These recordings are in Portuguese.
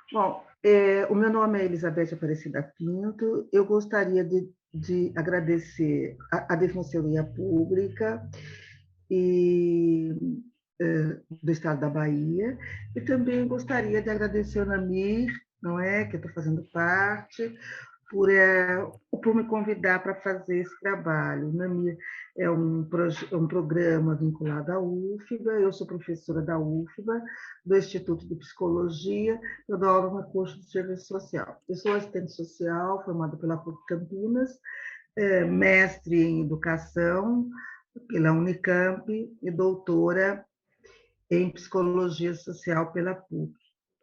Bom, o meu nome é Elizabeth Aparecida Pinto. Eu gostaria de agradecer a Defensoria Pública e, do Estado da Bahia, e também gostaria de agradecer ao NAMIR, não é, que eu estou fazendo parte, por, por me convidar para fazer esse trabalho. Na minha, é um programa vinculado à UFBA, eu sou professora da UFBA, do Instituto de Psicologia, eu dou aula no curso de Serviço Social. Eu sou assistente social, formada pela PUC Campinas, mestre em Educação pela Unicamp e doutora em Psicologia Social pela PUC,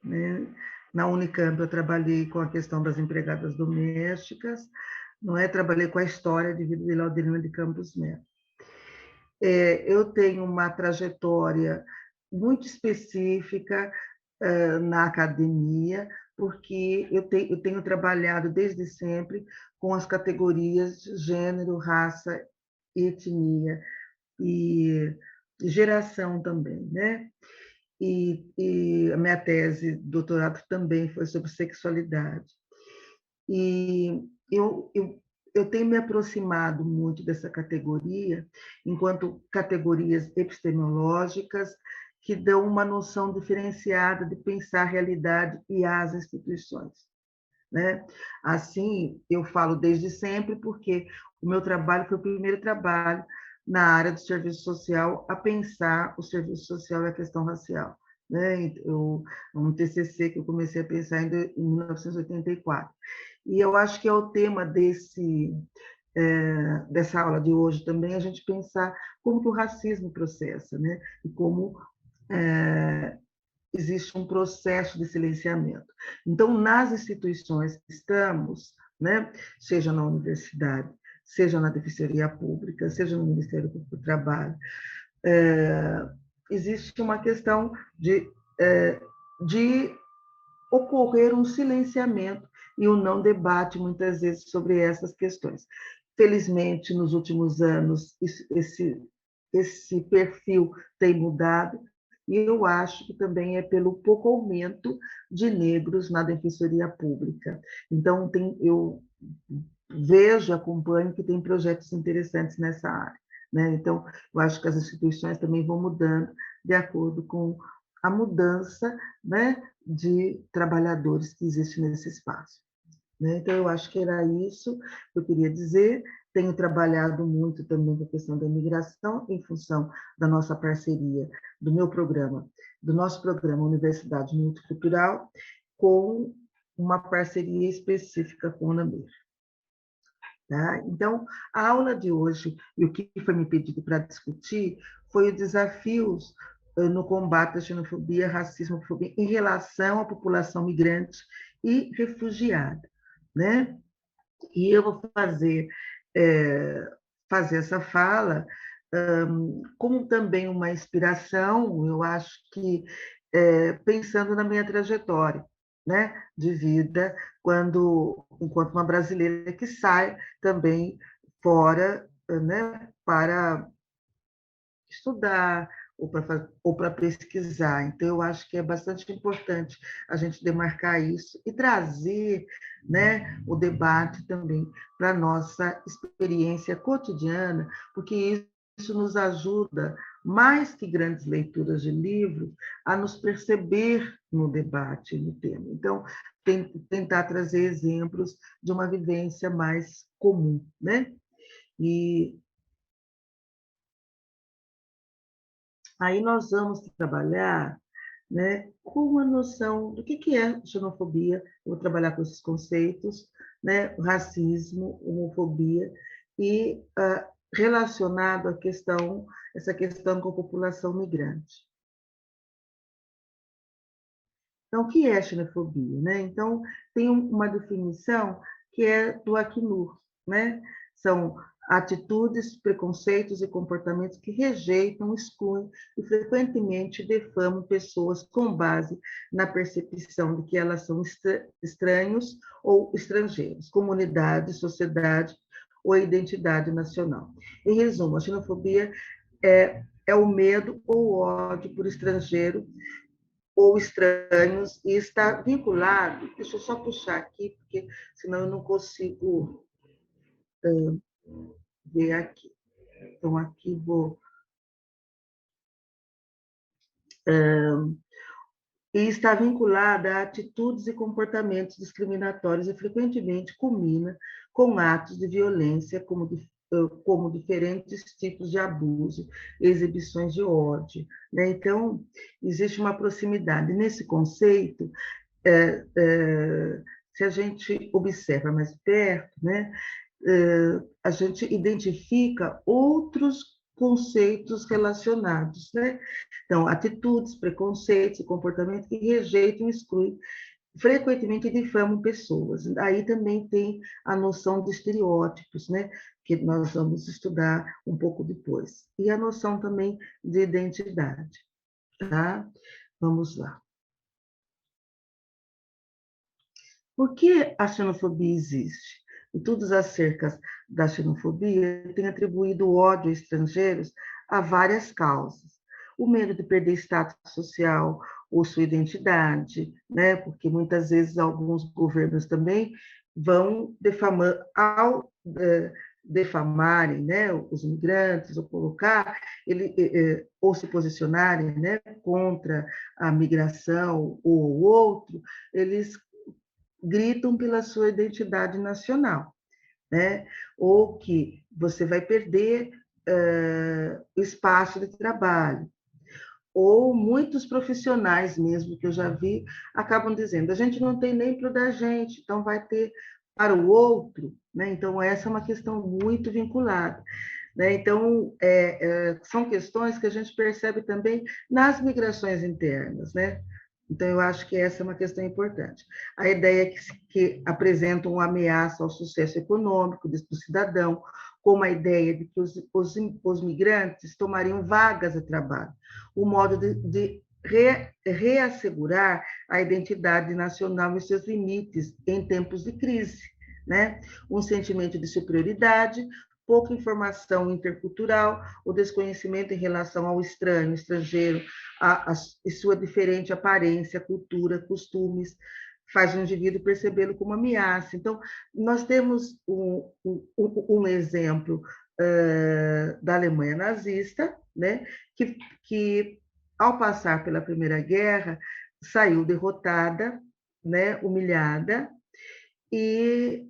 né? Na Unicamp eu trabalhei com a questão das empregadas domésticas, não é? Trabalhei com a história de vida de Laudelina de Campos Neto. Eu tenho uma trajetória muito específica na academia, porque eu tenho trabalhado desde sempre com as categorias de gênero, raça, etnia e geração também, né? E a minha tese de doutorado também foi sobre sexualidade. E eu tenho me aproximado muito dessa categoria, enquanto categorias epistemológicas que dão uma noção diferenciada de pensar a realidade e as instituições, né? Assim, eu falo desde sempre, porque o meu trabalho foi o primeiro trabalho na área do serviço social a pensar o serviço social e a questão racial, né? Um TCC que eu comecei a pensar em 1984. E eu acho que é o tema dessa aula de hoje também, a gente pensar como que o racismo processa, né? E como é, existe um processo de silenciamento. Então, nas instituições que estamos, né, seja na universidade, seja na Defensoria Pública, seja no Ministério Público do Trabalho, é, existe uma questão de ocorrer um silenciamento e um não debate, muitas vezes, sobre essas questões. Felizmente, nos últimos anos, esse perfil tem mudado, e eu acho que também é pelo pouco aumento de negros na Defensoria Pública. Então, eu vejo, acompanho que tem projetos interessantes nessa área, né? Então, eu acho que as instituições também vão mudando de acordo com a mudança, né, de trabalhadores que existe nesse espaço, né? Então, eu acho que era isso que eu queria dizer. Tenho trabalhado muito também com a questão da imigração, em função da nossa parceria, do nosso programa Universidade Multicultural, com uma parceria específica com o UNAMIR. Tá? Então, a aula de hoje, e o que foi me pedido para discutir, foi os desafios no combate à xenofobia, racismo, homofobia, em relação à população migrante e refugiada, né? E eu vou fazer essa fala como também uma inspiração, eu acho que pensando na minha trajetória, né, de vida, enquanto uma brasileira que sai também fora, né, para estudar ou para pesquisar. Então, eu acho que é bastante importante a gente demarcar isso e trazer, né, o debate também para a nossa experiência cotidiana, porque isso nos ajuda, mais que grandes leituras de livros, a nos perceber no debate, no tema. Então, tentar trazer exemplos de uma vivência mais comum, né? E aí nós vamos trabalhar, né, com uma noção do que é xenofobia, eu vou trabalhar com esses conceitos, né, racismo, homofobia, e relacionado à essa questão com a população migrante. Então, o que é xenofobia? Né? Então, tem uma definição que é do Acnur, né? São atitudes, preconceitos e comportamentos que rejeitam, excluem e frequentemente defamam pessoas com base na percepção de que elas são estranhos ou estrangeiros, comunidade, sociedade ou identidade nacional. Em resumo, a xenofobia é o medo ou o ódio por estrangeiro ou estranhos, e está vinculado, deixa eu só puxar aqui, porque senão eu não consigo ver aqui. Então, aqui vou... E está vinculada a atitudes e comportamentos discriminatórios e frequentemente culmina com atos de violência, como diferentes tipos de abuso, exibições de ódio. Né? Então, existe uma proximidade. Nesse conceito, se a gente observa mais de perto, né, a gente identifica outros conceitos relacionados, né? Então, atitudes, preconceitos e comportamentos que rejeitam e excluem, frequentemente difamam pessoas. Aí também tem a noção de estereótipos, né? Que nós vamos estudar um pouco depois. E a noção também de identidade, tá? Vamos lá. Por que a xenofobia existe? Estudos acerca da xenofobia têm atribuído o ódio a estrangeiros a várias causas. O medo de perder status social ou sua identidade, né? Porque muitas vezes alguns governos também vão defamar, ao defamarem, né, os migrantes, ou colocar, ou se posicionarem, né, contra a migração ou o outro, eles gritam pela sua identidade nacional, né? Ou que você vai perder o espaço de trabalho. Ou muitos profissionais mesmo, que eu já vi, acabam dizendo, a gente não tem nem para o da gente, então vai ter para o outro, né? Então, essa é uma questão muito vinculada. Né? Então, são questões que a gente percebe também nas migrações internas, né? Então, eu acho que essa é uma questão importante. A ideia é que apresenta uma ameaça ao sucesso econômico do cidadão, como a ideia de que os migrantes tomariam vagas de trabalho, o modo de reassegurar a identidade nacional e seus limites em tempos de crise, né? Um sentimento de superioridade, pouca informação intercultural, o desconhecimento em relação ao estranho, estrangeiro, e sua diferente aparência, cultura, costumes, faz o indivíduo percebê-lo como ameaça. Então, nós temos um exemplo da Alemanha nazista, né, que, ao passar pela Primeira Guerra, saiu derrotada, né, humilhada, e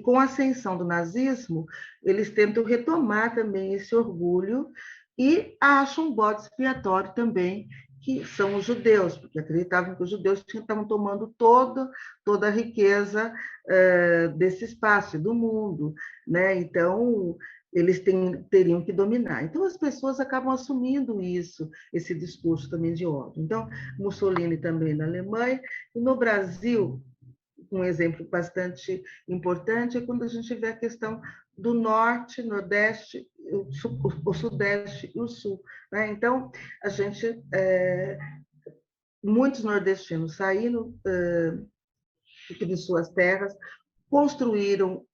com a ascensão do nazismo, eles tentam retomar também esse orgulho e acham um bode expiatório também, que são os judeus, porque acreditavam que os judeus estavam tomando toda a riqueza desse espaço, do mundo. Né? Então, eles teriam que dominar. Então, as pessoas acabam assumindo isso, esse discurso também de ódio. Então, Mussolini também na Alemanha, e no Brasil, um exemplo bastante importante é quando a gente vê a questão do norte, nordeste, o sudeste e o sul. Né? Então, a gente, muitos nordestinos saíram de suas terras, construíram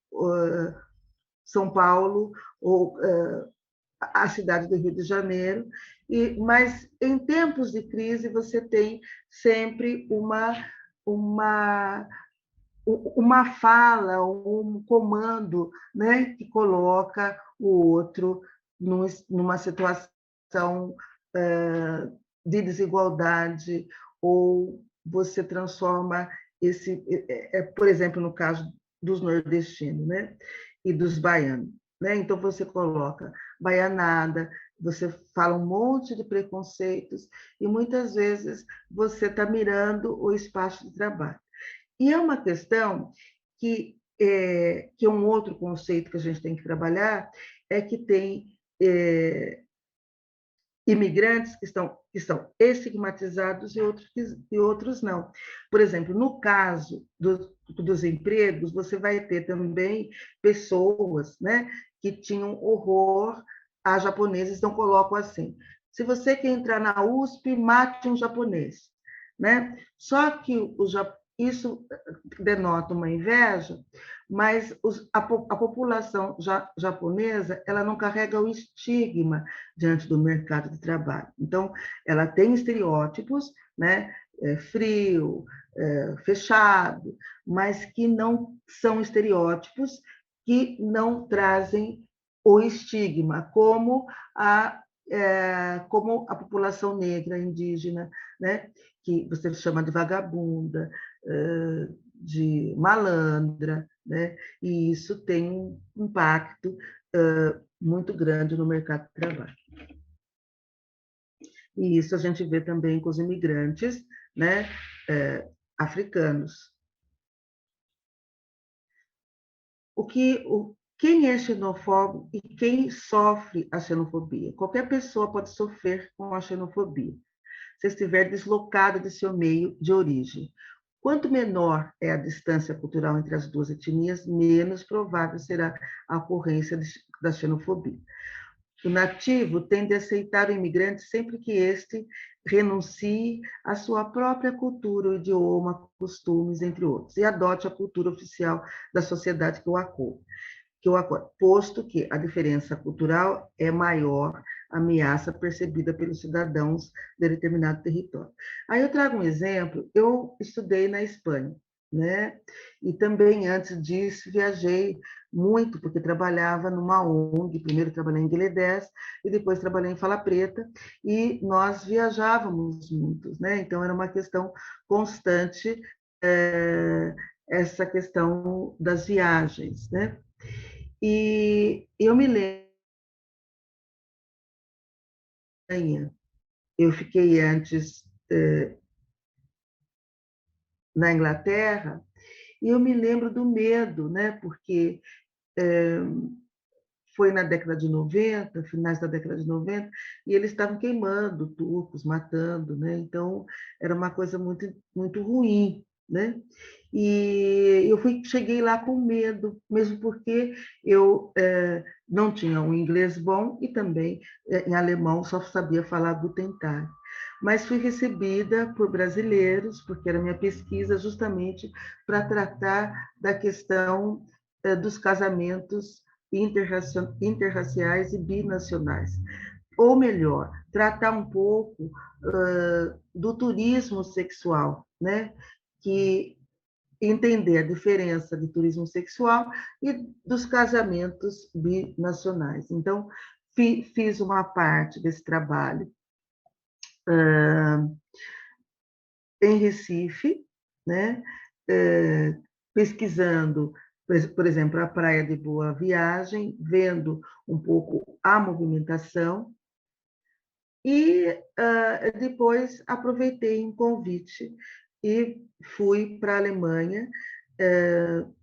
São Paulo, ou a cidade do Rio de Janeiro, mas em tempos de crise você tem sempre uma fala, um comando, né, que coloca o outro numa situação de desigualdade, ou você transforma por exemplo, no caso dos nordestinos, né, e dos baianos. Né? Então, você coloca baianada, você fala um monte de preconceitos, e muitas vezes você está mirando o espaço de trabalho. E é uma questão que é um outro conceito que a gente tem que trabalhar, é que tem imigrantes que são estigmatizados e outros não. Por exemplo, no caso dos empregos, você vai ter também pessoas, né, que tinham horror a japoneses, então colocam assim, se você quer entrar na USP, mate um japonês. Né? Só que isso denota uma inveja, mas a população japonesa ela não carrega o estigma diante do mercado de trabalho. Então, ela tem estereótipos, né? Frio, fechado, mas que não são estereótipos que não trazem o estigma, como a população negra, indígena, né? Que você chama de vagabunda, de malandra, né? E isso tem um impacto muito grande no mercado de trabalho. E isso a gente vê também com os imigrantes, né? Africanos. Quem é xenofóbico e quem sofre a xenofobia? Qualquer pessoa pode sofrer com a xenofobia, se estiver deslocada de seu meio de origem. Quanto menor é a distância cultural entre as duas etnias, menos provável será a ocorrência da xenofobia. O nativo tende a aceitar o imigrante sempre que este renuncie à sua própria cultura, o idioma, costumes, entre outros, e adote a cultura oficial da sociedade que o acolhe, posto que a diferença cultural é maior ameaça percebida pelos cidadãos de determinado território. Aí eu trago um exemplo, eu estudei na Espanha, né? E também antes disso viajei muito, porque trabalhava numa ONG, primeiro trabalhei em Guiledés e depois trabalhei em Fala Preta, e nós viajávamos muitos, né? Então era uma questão constante, essa questão das viagens, né? E eu me lembro, eu fiquei antes na Inglaterra, e eu me lembro do medo, né? Porque foi na década de 90, finais da década de 90, e eles estavam queimando turcos, matando, né? Então, era uma coisa muito, muito ruim, né? E eu cheguei lá com medo, mesmo porque eu não tinha um inglês bom e também em alemão só sabia falar Guten Tag. Mas fui recebida por brasileiros, porque era minha pesquisa justamente para tratar da questão dos casamentos interraciais e binacionais. Ou melhor, tratar um pouco do turismo sexual, né? Que entender a diferença de turismo sexual e dos casamentos binacionais. Então, fiz uma parte desse trabalho em Recife, né? Pesquisando, por exemplo, a Praia de Boa Viagem, vendo um pouco a movimentação, e depois aproveitei um convite e fui para a Alemanha.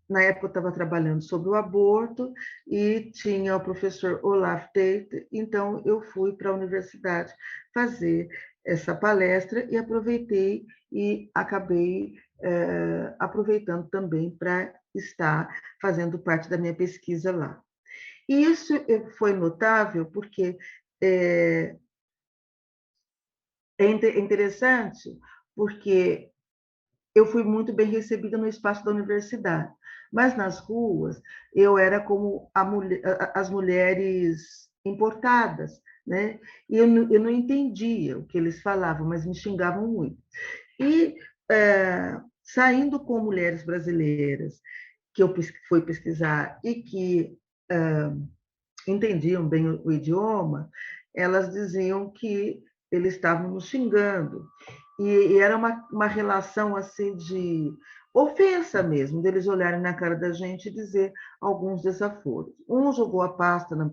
Na época eu estava trabalhando sobre o aborto e tinha o professor Olaf Tate, então eu fui para a universidade fazer essa palestra e aproveitei e acabei aproveitando também para estar fazendo parte da minha pesquisa lá. E isso foi notável porque é interessante, porque eu fui muito bem recebida no espaço da universidade, mas nas ruas eu era como as mulheres importadas, né? E eu não entendia o que eles falavam, mas me xingavam muito. E saindo com mulheres brasileiras que eu fui pesquisar e que entendiam bem o idioma, elas diziam que eles estavam nos xingando. E era uma relação assim de ofensa mesmo, deles olharem na cara da gente e dizer alguns desaforos. Um jogou a pasta no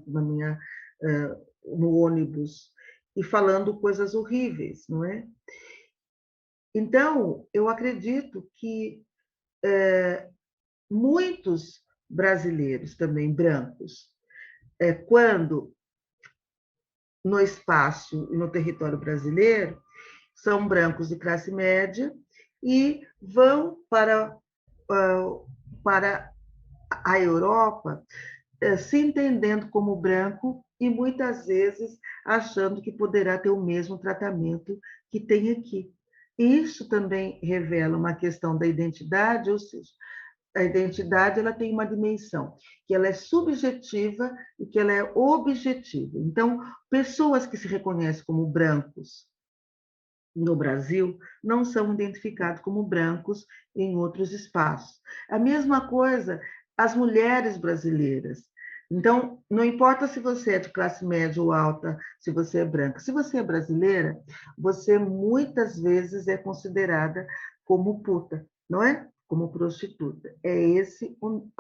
ônibus e falando coisas horríveis, não é? Então, eu acredito que muitos brasileiros também brancos, quando no espaço e no território brasileiro, são brancos de classe média e vão para a Europa se entendendo como branco e muitas vezes achando que poderá ter o mesmo tratamento que tem aqui. Isso também revela uma questão da identidade, ou seja, a identidade ela tem uma dimensão que ela é subjetiva e que ela é objetiva. Então, pessoas que se reconhecem como brancos no Brasil não são identificados como brancos em outros espaços. A mesma coisa as mulheres brasileiras. Então, não importa se você é de classe média ou alta, se você é branca, se você é brasileira, você muitas vezes é considerada como puta, não é? Como prostituta. É esse o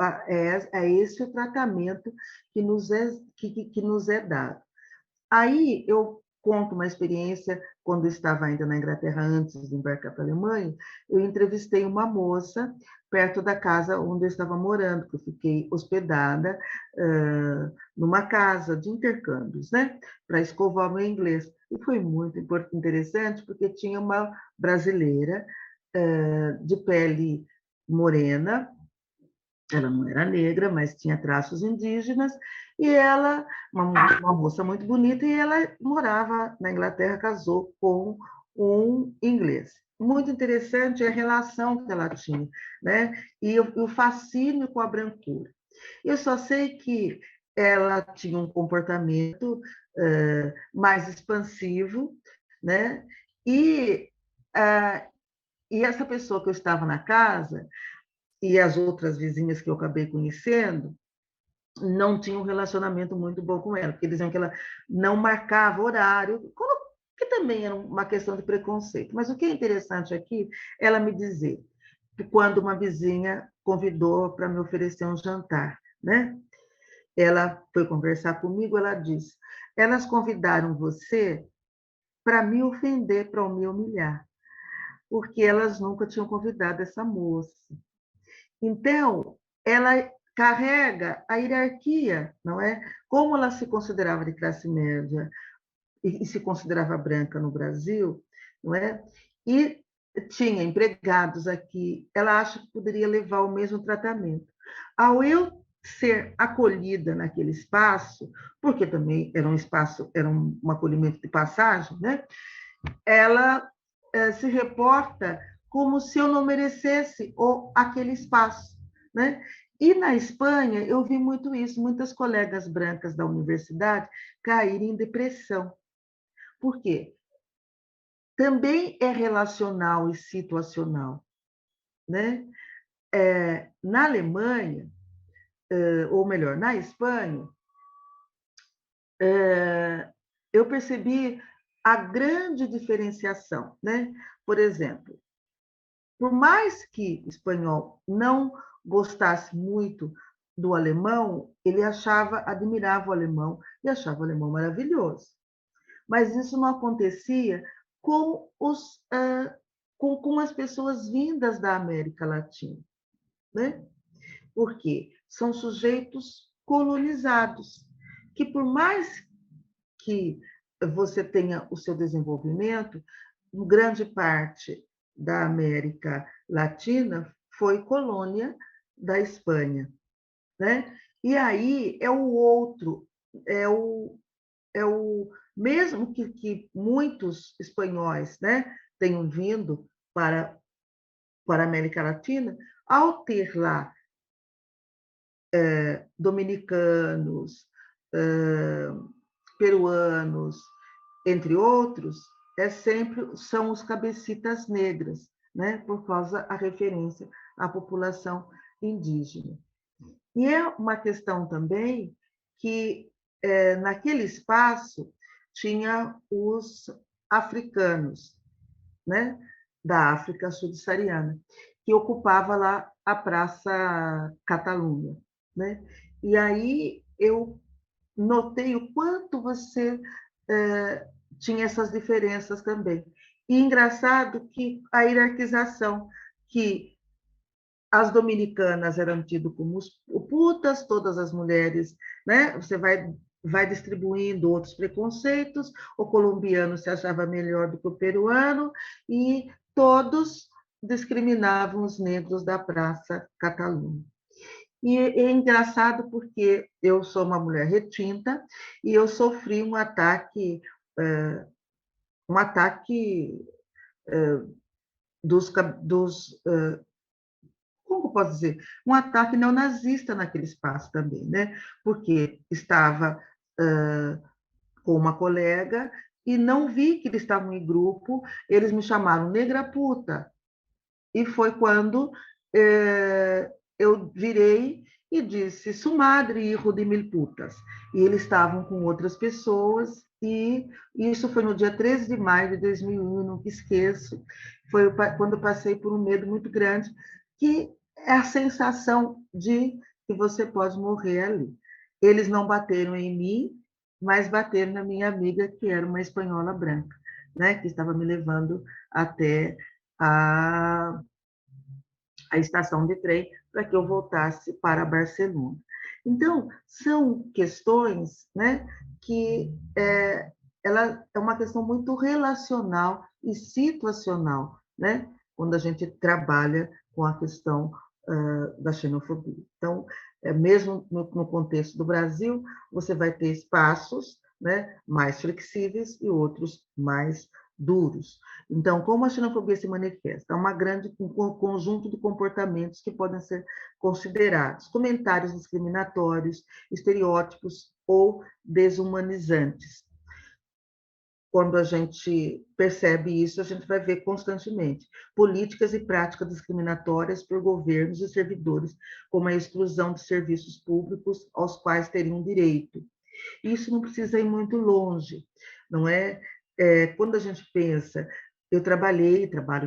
tratamento que nos é dado. Aí eu conto uma experiência, quando eu estava ainda na Inglaterra, antes de embarcar para a Alemanha, eu entrevistei uma moça perto da casa onde eu estava morando, que eu fiquei hospedada numa casa de intercâmbios, né, para escovar o meu inglês. E foi muito interessante, porque tinha uma brasileira de pele morena, ela não era negra, mas tinha traços indígenas, e ela, uma moça muito bonita, e ela morava na Inglaterra, casou com um inglês. Muito interessante a relação que ela tinha, né? E o fascínio com a brancura. Eu só sei que ela tinha um comportamento mais expansivo, né? E, e essa pessoa que eu estava na casa, e as outras vizinhas que eu acabei conhecendo, não tinham um relacionamento muito bom com ela, porque diziam que ela não marcava horário, que também era uma questão de preconceito. Mas o que é interessante aqui, ela me dizer que quando uma vizinha convidou para me oferecer um jantar, né? Ela foi conversar comigo, ela disse: elas convidaram você para me ofender, para me humilhar, porque elas nunca tinham convidado essa moça. Então, ela carrega a hierarquia, não é? Como ela se considerava de classe média e se considerava branca no Brasil, não é? E tinha empregados aqui, ela acha que poderia levar o mesmo tratamento. Ao eu ser acolhida naquele espaço, porque também era um espaço, era um acolhimento de passagem, né? Ela se reporta como se eu não merecesse aquele espaço, né? E na Espanha eu vi muito isso, muitas colegas brancas da universidade caírem em depressão. Por quê? Também é relacional e situacional, né? Na Alemanha, ou melhor, na Espanha, eu percebi a grande diferenciação, né? Por exemplo, por mais que o espanhol não gostasse muito do alemão, ele admirava o alemão e achava o alemão maravilhoso. Mas isso não acontecia com, com as pessoas vindas da América Latina, né? Porque são sujeitos colonizados, que por mais que você tenha o seu desenvolvimento, grande parte da América Latina foi colônia da Espanha, né? E aí é o outro, é o mesmo que muitos espanhóis, né, tenham vindo para a América Latina, ao ter lá dominicanos, peruanos, entre outros, são os cabecitas negras, né? Por causa da referência à população indígena. E é uma questão também que naquele espaço tinha os africanos, né? Da África subsaariana, que ocupava lá a Praça Catalunha, né? E aí eu notei o quanto você tinha essas diferenças também. E engraçado que a hierarquização, que as dominicanas eram tidas como putas, todas as mulheres, né? Você vai distribuindo outros preconceitos, o colombiano se achava melhor do que o peruano, e todos discriminavam os negros da Praça Catalunha. E é engraçado porque eu sou uma mulher retinta e eu sofri um ataque dos como eu posso dizer, um ataque neonazista naquele espaço também, né? Porque estava com uma colega e não vi que eles estavam em grupo, eles me chamaram negra puta. E foi quando eu virei e disse, su madre, hijo de mil putas. E eles estavam com outras pessoas, e isso foi no dia 13 de maio de 2001, nunca esqueço. Foi quando eu passei por um medo muito grande, que é a sensação de que você pode morrer ali. Eles não bateram em mim, mas bateram na minha amiga, que era uma espanhola branca, né, que estava me levando até a estação de trem para que eu voltasse para Barcelona. Então, são questões, né, que ela é uma questão muito relacional e situacional, né, quando a gente trabalha com a questão da xenofobia. Então, mesmo no contexto do Brasil, você vai ter espaços, né, mais flexíveis e outros mais duros. Então, como a xenofobia se manifesta? É um conjunto de comportamentos que podem ser considerados comentários discriminatórios, estereótipos ou desumanizantes. Quando a gente percebe isso, a gente vai ver constantemente políticas e práticas discriminatórias por governos e servidores, como a exclusão de serviços públicos aos quais teriam direito. Isso não precisa ir muito longe, não é? Quando a gente pensa, eu trabalho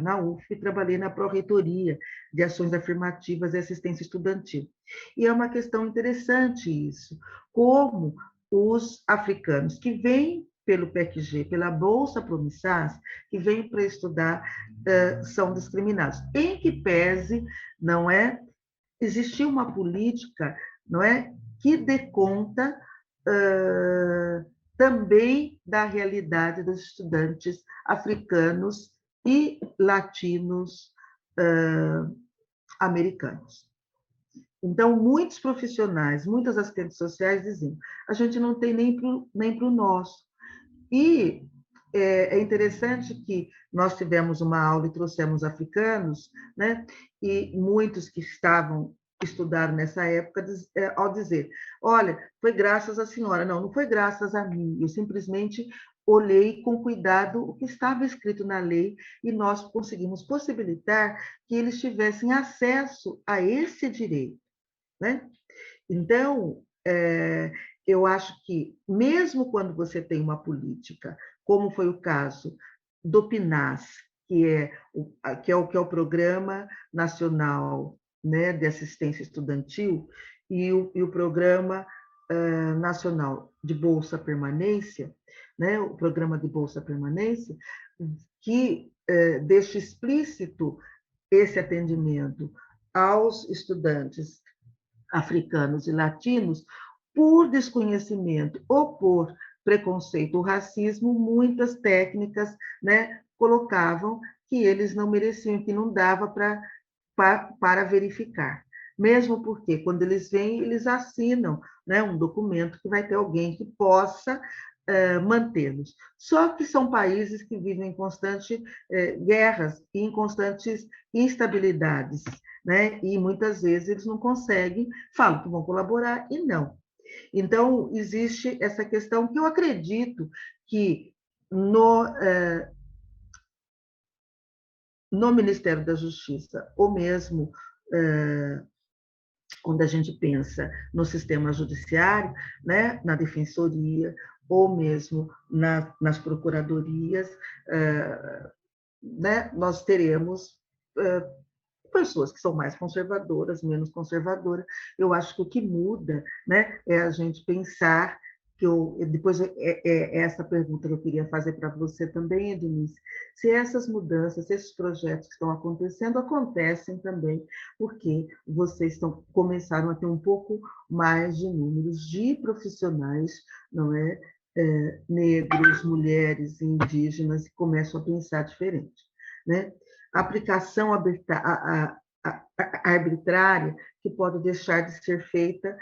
na UF, trabalhei na Pró-Reitoria de Ações Afirmativas e Assistência Estudantil. E é uma questão interessante isso, como os africanos que vêm pelo PECG, pela Bolsa Promissas, que vêm para estudar, são discriminados. Em que pese, não é, existir uma política, não é, que dê conta também da realidade dos estudantes africanos e latinos americanos. Então, muitos profissionais, muitas assistentes sociais diziam, a gente não tem nem para o nosso. E é interessante que nós tivemos uma aula e trouxemos africanos, né? E muitos que estudaram nessa época, ao dizer, olha, foi graças à senhora. Não, não foi graças a mim, eu simplesmente olhei com cuidado o que estava escrito na lei e nós conseguimos possibilitar que eles tivessem acesso a esse direito, né? Então, eu acho que, mesmo quando você tem uma política, como foi o caso do PNAS, que é o Programa Nacional, né, de Assistência Estudantil, e o Programa Nacional de Bolsa Permanência, né, o Programa de Bolsa Permanência, que deixa explícito esse atendimento aos estudantes africanos e latinos, por desconhecimento ou por preconceito ou racismo, muitas técnicas, né, colocavam que eles não mereciam, que não dava para verificar. Mesmo porque, quando eles vêm, eles assinam, né, um documento que vai ter alguém que possa mantê-los. Só que são países que vivem em constantes guerras e em constantes instabilidades, né? E muitas vezes eles não conseguem, falam que vão colaborar e não. Então, existe essa questão que eu acredito que no Ministério da Justiça, ou mesmo quando a gente pensa no sistema judiciário, né, na defensoria, ou mesmo nas procuradorias, né, nós teremos pessoas que são mais conservadoras, menos conservadoras. Eu acho que o que muda, né, é a gente pensar que depois essa pergunta que eu queria fazer para você também, Ednice, se essas mudanças, esses projetos que estão acontecendo, acontecem também porque vocês começaram a ter um pouco mais de números de profissionais, não é, negros, mulheres, indígenas, que começam a pensar diferente, né? A aplicação arbitrária que pode deixar de ser feita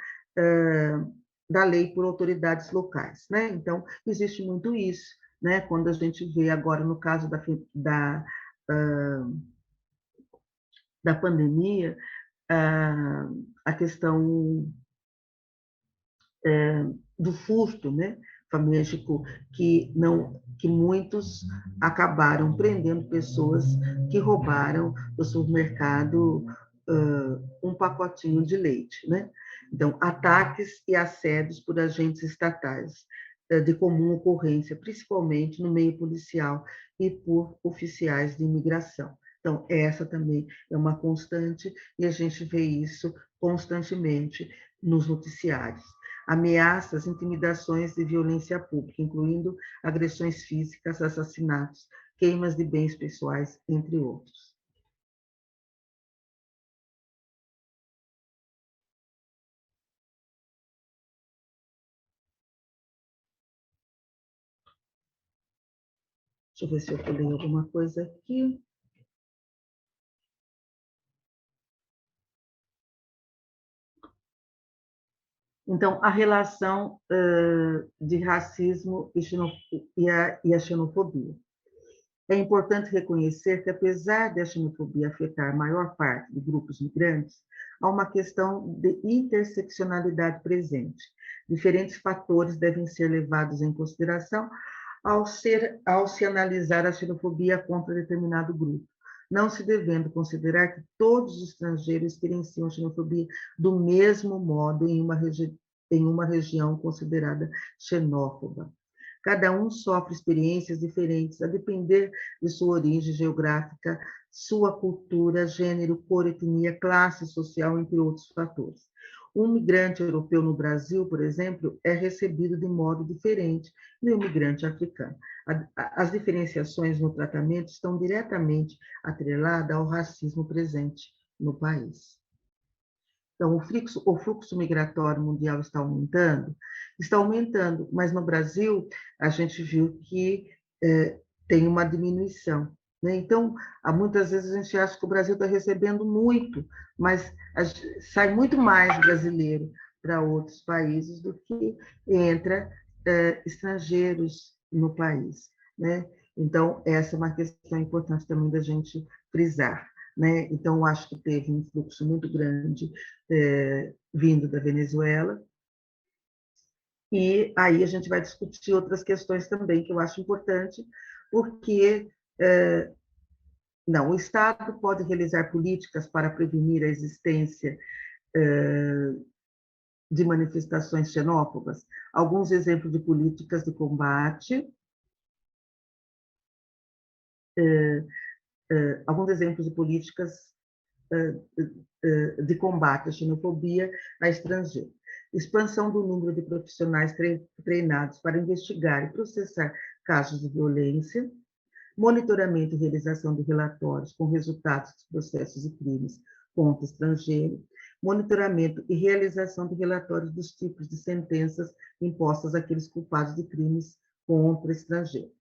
da lei por autoridades locais, né? Então, existe muito isso, né? Quando a gente vê agora, no caso da pandemia, a questão do furto, né, famélico, que muitos acabaram prendendo pessoas que roubaram do supermercado um pacotinho de leite, né? Então, ataques e assédios por agentes estatais de comum ocorrência, principalmente no meio policial e por oficiais de imigração. Então, essa também é uma constante e a gente vê isso constantemente nos noticiários. Ameaças, intimidações e violência pública, incluindo agressões físicas, assassinatos, queimas de bens pessoais, entre outros. Deixa eu ver se eu pulei alguma coisa aqui. Então, a relação de racismo e a xenofobia. É importante reconhecer que, apesar da xenofobia afetar a maior parte de grupos migrantes, há uma questão de interseccionalidade presente. Diferentes fatores devem ser levados em consideração ao se analisar a xenofobia contra determinado grupo, não se devendo considerar que todos os estrangeiros experienciam xenofobia do mesmo modo em uma região considerada xenófoba. Cada um sofre experiências diferentes a depender de sua origem geográfica, sua cultura, gênero, cor, etnia, classe social, entre outros fatores. Um migrante europeu no Brasil, por exemplo, é recebido de modo diferente do migrante africano. As diferenciações no tratamento estão diretamente atreladas ao racismo presente no país. Então, o fluxo migratório mundial está aumentando, mas no Brasil a gente viu que tem uma diminuição, né? Então, muitas vezes a gente acha que o Brasil está recebendo muito, mas sai muito mais brasileiro para outros países do que entra estrangeiros no país, né? Então, essa é uma questão importante também da gente frisar. Né? Então, acho que teve um fluxo muito grande vindo da Venezuela, e aí a gente vai discutir outras questões também que eu acho importante, porque não, o Estado pode realizar políticas para prevenir a existência de manifestações xenófobas. Alguns exemplos de políticas de combate, alguns exemplos de políticas de combate à xenofobia a estrangeiro. Expansão do número de profissionais treinados para investigar e processar casos de violência, monitoramento e realização de relatórios com resultados dos processos e crimes contra estrangeiro, monitoramento e realização de relatórios dos tipos de sentenças impostas àqueles culpados de crimes contra estrangeiro,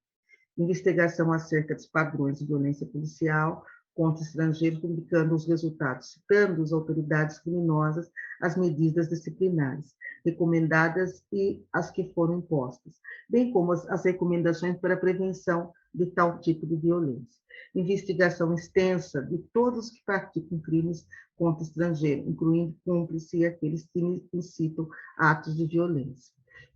investigação acerca dos padrões de violência policial contra estrangeiros, publicando os resultados, citando as autoridades criminosas as medidas disciplinares recomendadas e as que foram impostas, bem como as recomendações para a prevenção de tal tipo de violência. Investigação extensa de todos que praticam crimes contra estrangeiro, incluindo cúmplices e aqueles que incitam atos de violência.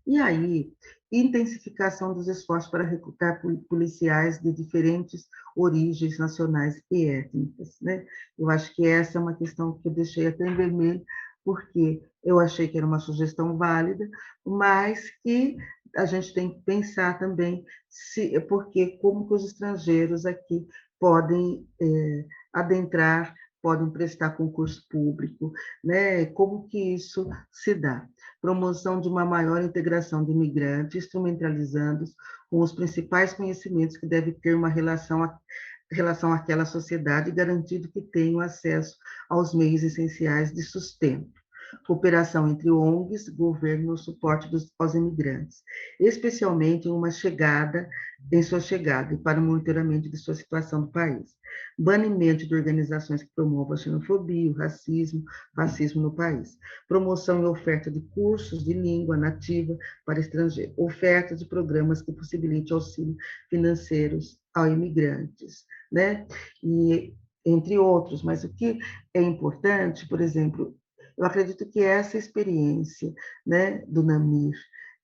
E aí, intensificação dos esforços para recrutar policiais de diferentes origens nacionais e étnicas, né? Eu acho que essa é uma questão que eu deixei até em vermelho, porque eu achei que era uma sugestão válida, mas que a gente tem que pensar também porque como que os estrangeiros aqui podem adentrar, podem prestar concurso público, né? Como que isso se dá? Promoção de uma maior integração de imigrantes, instrumentalizando-os com os principais conhecimentos que devem ter uma relação àquela sociedade, garantindo que tenham acesso aos meios essenciais de sustento. Cooperação entre ONGs, governo no suporte aos imigrantes, especialmente em sua chegada e para o monitoramento de sua situação no país. Banimento de organizações que promovam a xenofobia, o racismo no país. Promoção e oferta de cursos de língua nativa para estrangeiros. Oferta de programas que possibilitem auxílio financeiros aos imigrantes, né? E entre outros, mas o que é importante, por exemplo, eu acredito que essa experiência, né, do Namir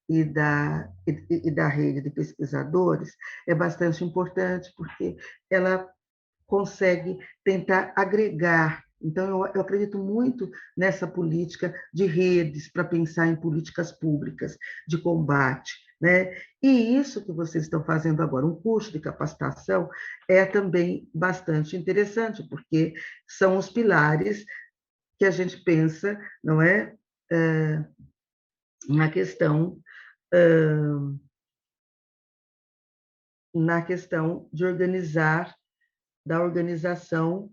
e da rede de pesquisadores é bastante importante, porque ela consegue tentar agregar. Então, eu acredito muito nessa política de redes para pensar em políticas públicas de combate. Né? E isso que vocês estão fazendo agora, um curso de capacitação, é também bastante interessante, porque são os pilares que a gente pensa, não é, na questão na questão de organizar, da organização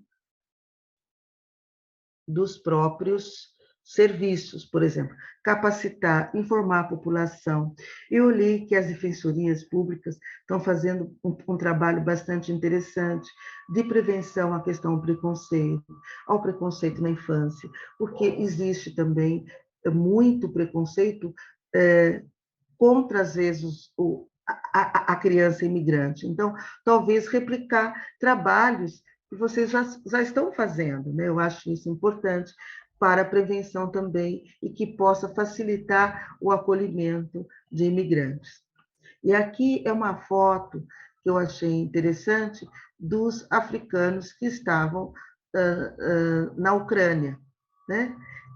dos próprios serviços, por exemplo, capacitar, informar a população. Eu li que as defensorias públicas estão fazendo um trabalho bastante interessante de prevenção à questão do preconceito, ao preconceito na infância, porque existe também muito preconceito contra, às vezes, a criança imigrante. Então, talvez replicar trabalhos que vocês já estão fazendo, né? Eu acho isso importante para a prevenção também e que possa facilitar o acolhimento de imigrantes. E aqui é uma foto que eu achei interessante dos africanos que estavam na Ucrânia, né?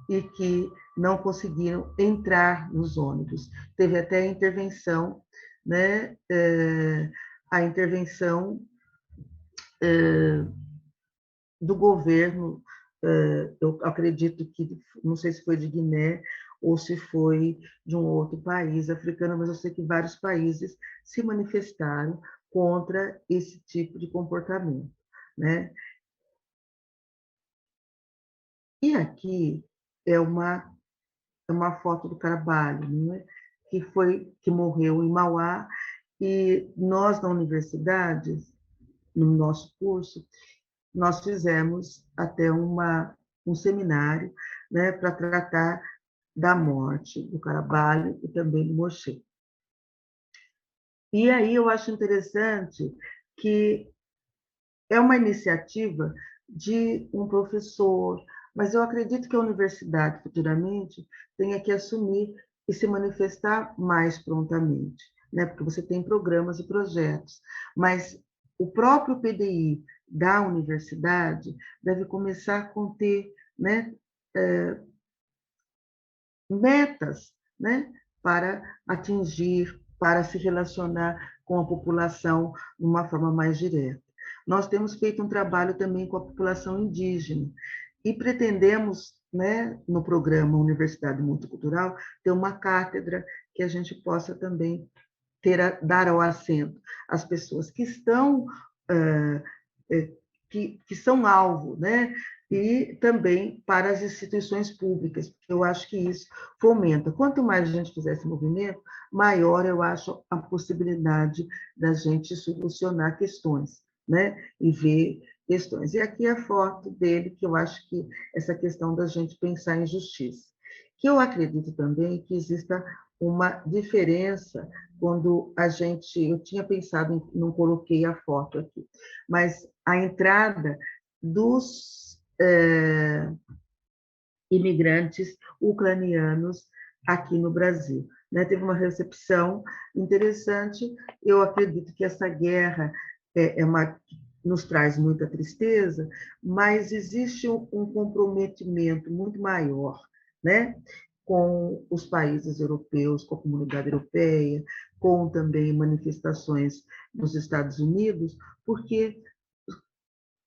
E que não conseguiram entrar nos ônibus. Teve até intervenção, né? A intervenção do governo, eu acredito que, não sei se foi de Guiné ou se foi de um outro país africano, mas eu sei que vários países se manifestaram contra esse tipo de comportamento, né? E aqui é uma foto do Carvalho, né? que morreu em Mauá, e nós, na universidade, no nosso curso, nós fizemos até um seminário, né, para tratar da morte do Carvalho e também do Moshe. E aí eu acho interessante que é uma iniciativa de um professor, mas eu acredito que a universidade, futuramente, tenha que assumir e se manifestar mais prontamente, né? Porque você tem programas e projetos, mas o próprio PDI da universidade deve começar a conter, né, metas, né, para atingir, para se relacionar com a população de uma forma mais direta. Nós temos feito um trabalho também com a população indígena e pretendemos, né, no programa Universidade Multicultural, ter uma cátedra que a gente possa também dar ao assento as pessoas que estão que são alvo, né? E também para as instituições públicas, porque eu acho que isso fomenta. Quanto mais a gente fizer esse movimento, maior eu acho a possibilidade da gente solucionar questões, né? E ver questões. E aqui a foto dele, que eu acho que essa questão da gente pensar em justiça. Que eu acredito também que exista uma diferença quando eu tinha pensado, não coloquei a foto aqui, mas a entrada dos imigrantes ucranianos aqui no Brasil. Né? Teve uma recepção interessante, eu acredito que essa guerra nos traz muita tristeza, mas existe um comprometimento muito maior, né? Com os países europeus, com a comunidade europeia, com também manifestações nos Estados Unidos, porque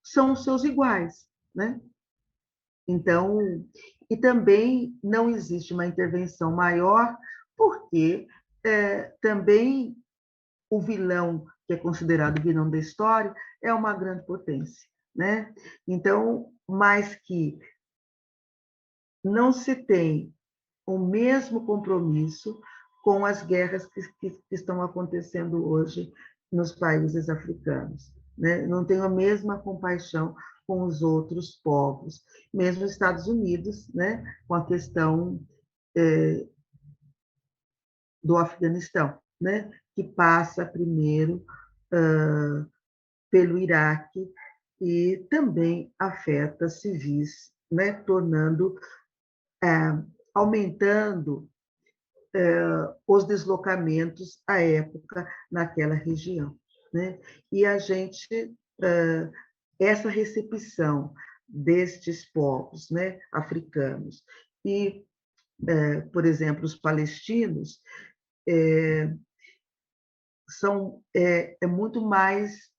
são os seus iguais, né? Então, e também não existe uma intervenção maior, porque também o vilão, que é considerado o vilão da história, é uma grande potência, né? Então, mais que não se tem o mesmo compromisso com as guerras que estão acontecendo hoje nos países africanos. Né? Não tem a mesma compaixão com os outros povos. Mesmo os Estados Unidos, né? Com a questão do Afeganistão, né? Que passa primeiro pelo Iraque e também afeta civis, né, aumentando os deslocamentos à época naquela região, né? E a gente essa recepção destes povos, né, africanos e, por exemplo, os palestinos é muito mais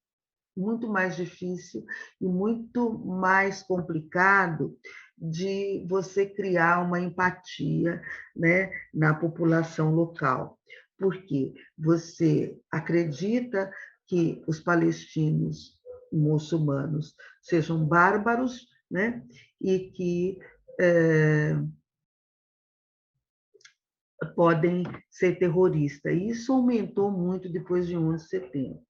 difícil e muito mais complicado de você criar uma empatia, né, na população local, porque você acredita que os palestinos muçulmanos sejam bárbaros, né, e que podem ser terroristas. E isso aumentou muito depois de 11 de setembro.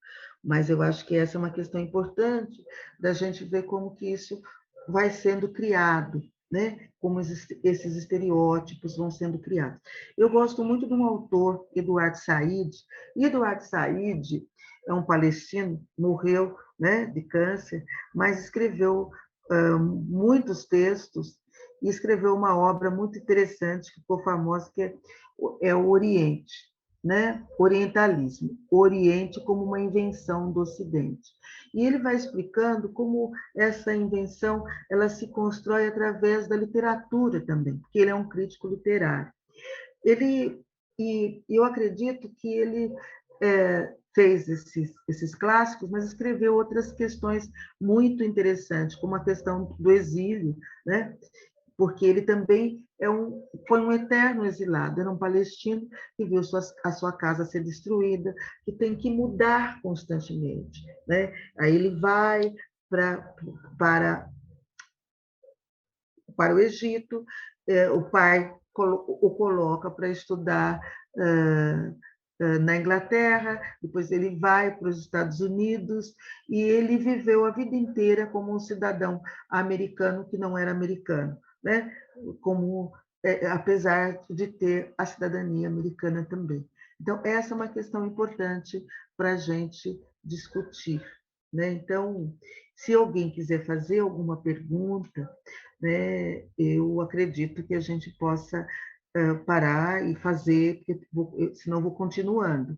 Mas eu acho que essa é uma questão importante da gente ver como que isso vai sendo criado, né? Como esses estereótipos vão sendo criados. Eu gosto muito de um autor, Eduardo Said. E Eduardo Said é um palestino, morreu, né, de câncer, mas escreveu muitos textos e escreveu uma obra muito interessante que ficou famosa, que é o Oriente, né? Orientalismo, o Oriente como uma invenção do Ocidente. E ele vai explicando como essa invenção ela se constrói através da literatura também, porque ele é um crítico literário. E eu acredito que ele fez esses clássicos, mas escreveu outras questões muito interessantes, como a questão do exílio, né? Porque ele também foi um eterno exilado, era um palestino que viu a sua casa ser destruída, que tem que mudar constantemente, né? Aí ele vai para, para o Egito, o pai o coloca para estudar na Inglaterra, depois ele vai para os Estados Unidos, e ele viveu a vida inteira como um cidadão americano que não era americano, né? Como, apesar de ter a cidadania americana também. Então, essa é uma questão importante para a gente discutir, né? Então, se alguém quiser fazer alguma pergunta, né, eu acredito que a gente possa parar e fazer, porque senão vou continuando.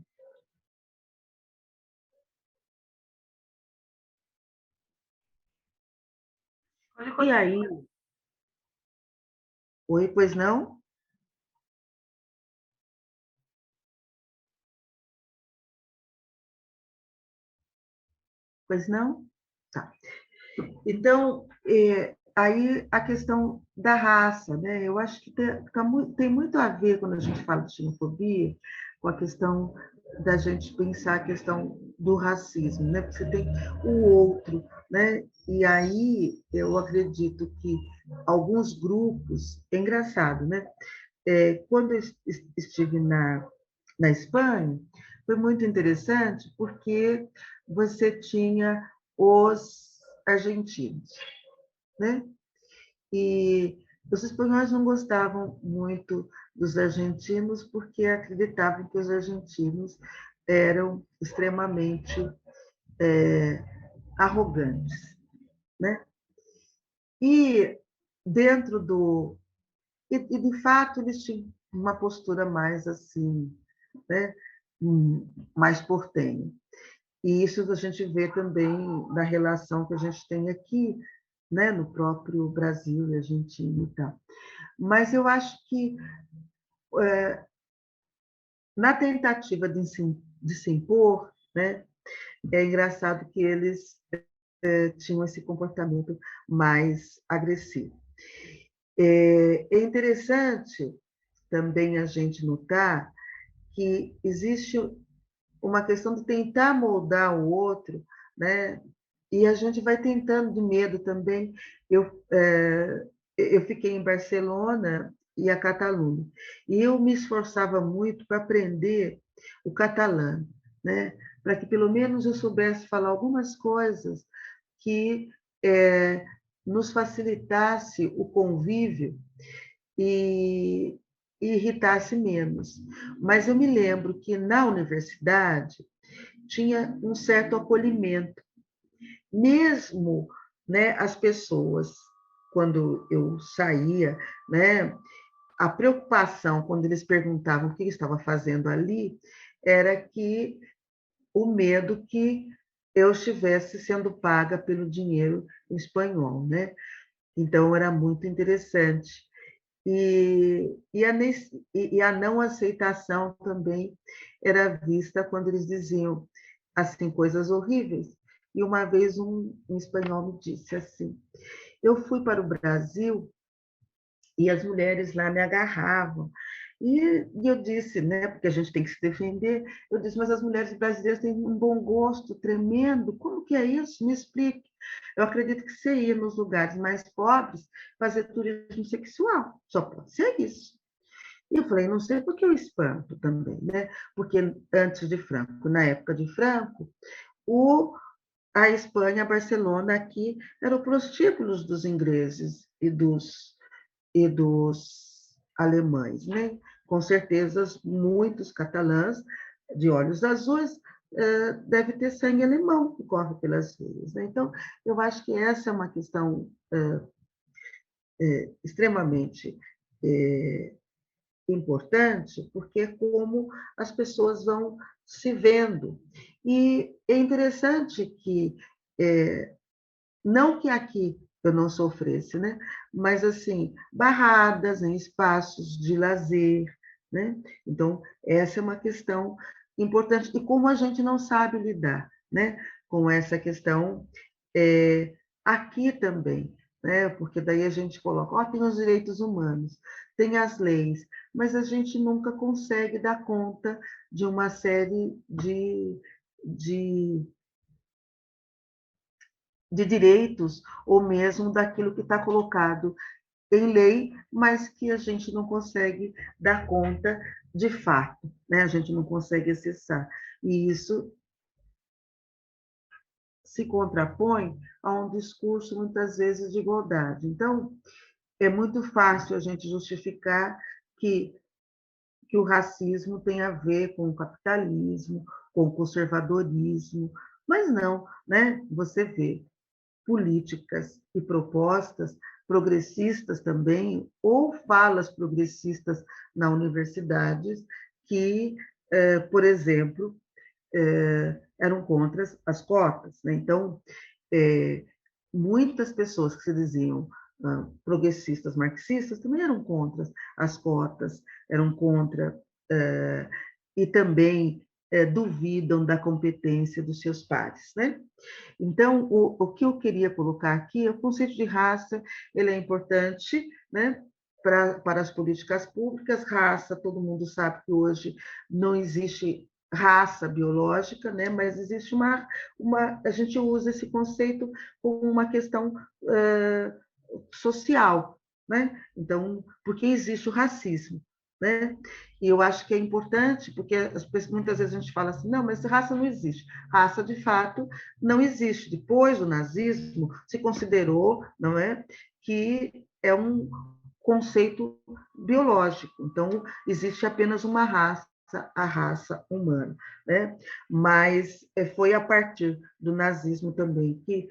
E aí, oi, pois não? Pois não? Tá. Então, aí a questão da raça, né? Eu acho que tem muito a ver, quando a gente fala de xenofobia, com a questão da gente pensar a questão do racismo, né? Porque você tem o outro, né? E aí eu acredito que alguns grupos, é engraçado, né? Quando eu estive na Espanha, foi muito interessante porque você tinha os argentinos, né? E os espanhóis não gostavam muito dos argentinos porque acreditavam que os argentinos eram extremamente arrogantes, né? E dentro do e de fato eles tinham uma postura mais assim, né? Mais portenha. E isso a gente vê também na relação que a gente tem aqui, né, no próprio Brasil e Argentina e tal. Mas eu acho que na tentativa de se impor, né, é engraçado que eles tinham esse comportamento mais agressivo. É interessante também a gente notar que existe uma questão de tentar moldar o outro, né? E a gente vai tentando de medo também. Eu fiquei em Barcelona e a Catalunha, e eu me esforçava muito para aprender o catalã, né? Para que pelo menos eu soubesse falar algumas coisas que nos facilitasse o convívio e, e irritasse menos. Mas eu me lembro que na universidade tinha um certo acolhimento. mesmo, né, as pessoas, quando eu saía, né, a preocupação, quando eles perguntavam o que eu estava fazendo ali, era que o medo que eu estivesse sendo paga pelo dinheiro espanhol, né? Então, era muito interessante. E a não aceitação também era vista quando eles diziam assim coisas horríveis. E uma vez um espanhol me disse assim: eu fui para o Brasil e as mulheres lá me agarravam. E eu disse, né, porque a gente tem que se defender, eu disse, mas as mulheres brasileiras têm um bom gosto tremendo, como que é isso? Me explique. Eu acredito que você ia nos lugares mais pobres fazer turismo sexual, só pode ser isso. E eu falei, não sei porque eu espanto também, né? Porque antes de Franco, na época de Franco, o, a Espanha, Barcelona aqui, eram prostíbulos dos ingleses e dos alemães, né? Com certeza, muitos catalãs de olhos azuis deve ter sangue alemão que corre pelas veias, né? Então, eu acho que essa é uma questão extremamente importante, porque é como as pessoas vão se vendo. E é interessante que, não que aqui eu não sofresse, né? Mas, assim, barradas em espaços de lazer, né? Então, essa é uma questão importante. E como a gente não sabe lidar, né? Com essa questão aqui também, né? Porque daí a gente coloca, ó, tem os direitos humanos, tem as leis, mas a gente nunca consegue dar conta de uma série de de direitos, ou mesmo daquilo que está colocado em lei, mas que a gente não consegue dar conta de fato, né? A gente não consegue acessar. E isso se contrapõe a um discurso, muitas vezes, de igualdade. Então, é muito fácil a gente justificar que, que o racismo tem a ver com o capitalismo, com o conservadorismo, mas não, né? Você vê políticas e propostas progressistas também, ou falas progressistas na universidades, que, por exemplo, eram contra as cotas, né? Então, muitas pessoas que se diziam progressistas, marxistas, também eram contra as cotas, eram contra, e também duvidam da competência dos seus pares, né? Então, o que eu queria colocar aqui é o conceito de raça, ele é importante, né, para as políticas públicas. Raça, todo mundo sabe que hoje não existe raça biológica, né, mas existe a gente usa esse conceito como uma questão social, né? Então, porque existe o racismo, né? E eu acho que é importante, porque muitas vezes a gente fala assim, não, mas raça não existe. Raça, de fato, não existe. Depois do nazismo, se considerou, não é, que é um conceito biológico. Então, existe apenas uma raça, a raça humana, né? Mas foi a partir do nazismo também que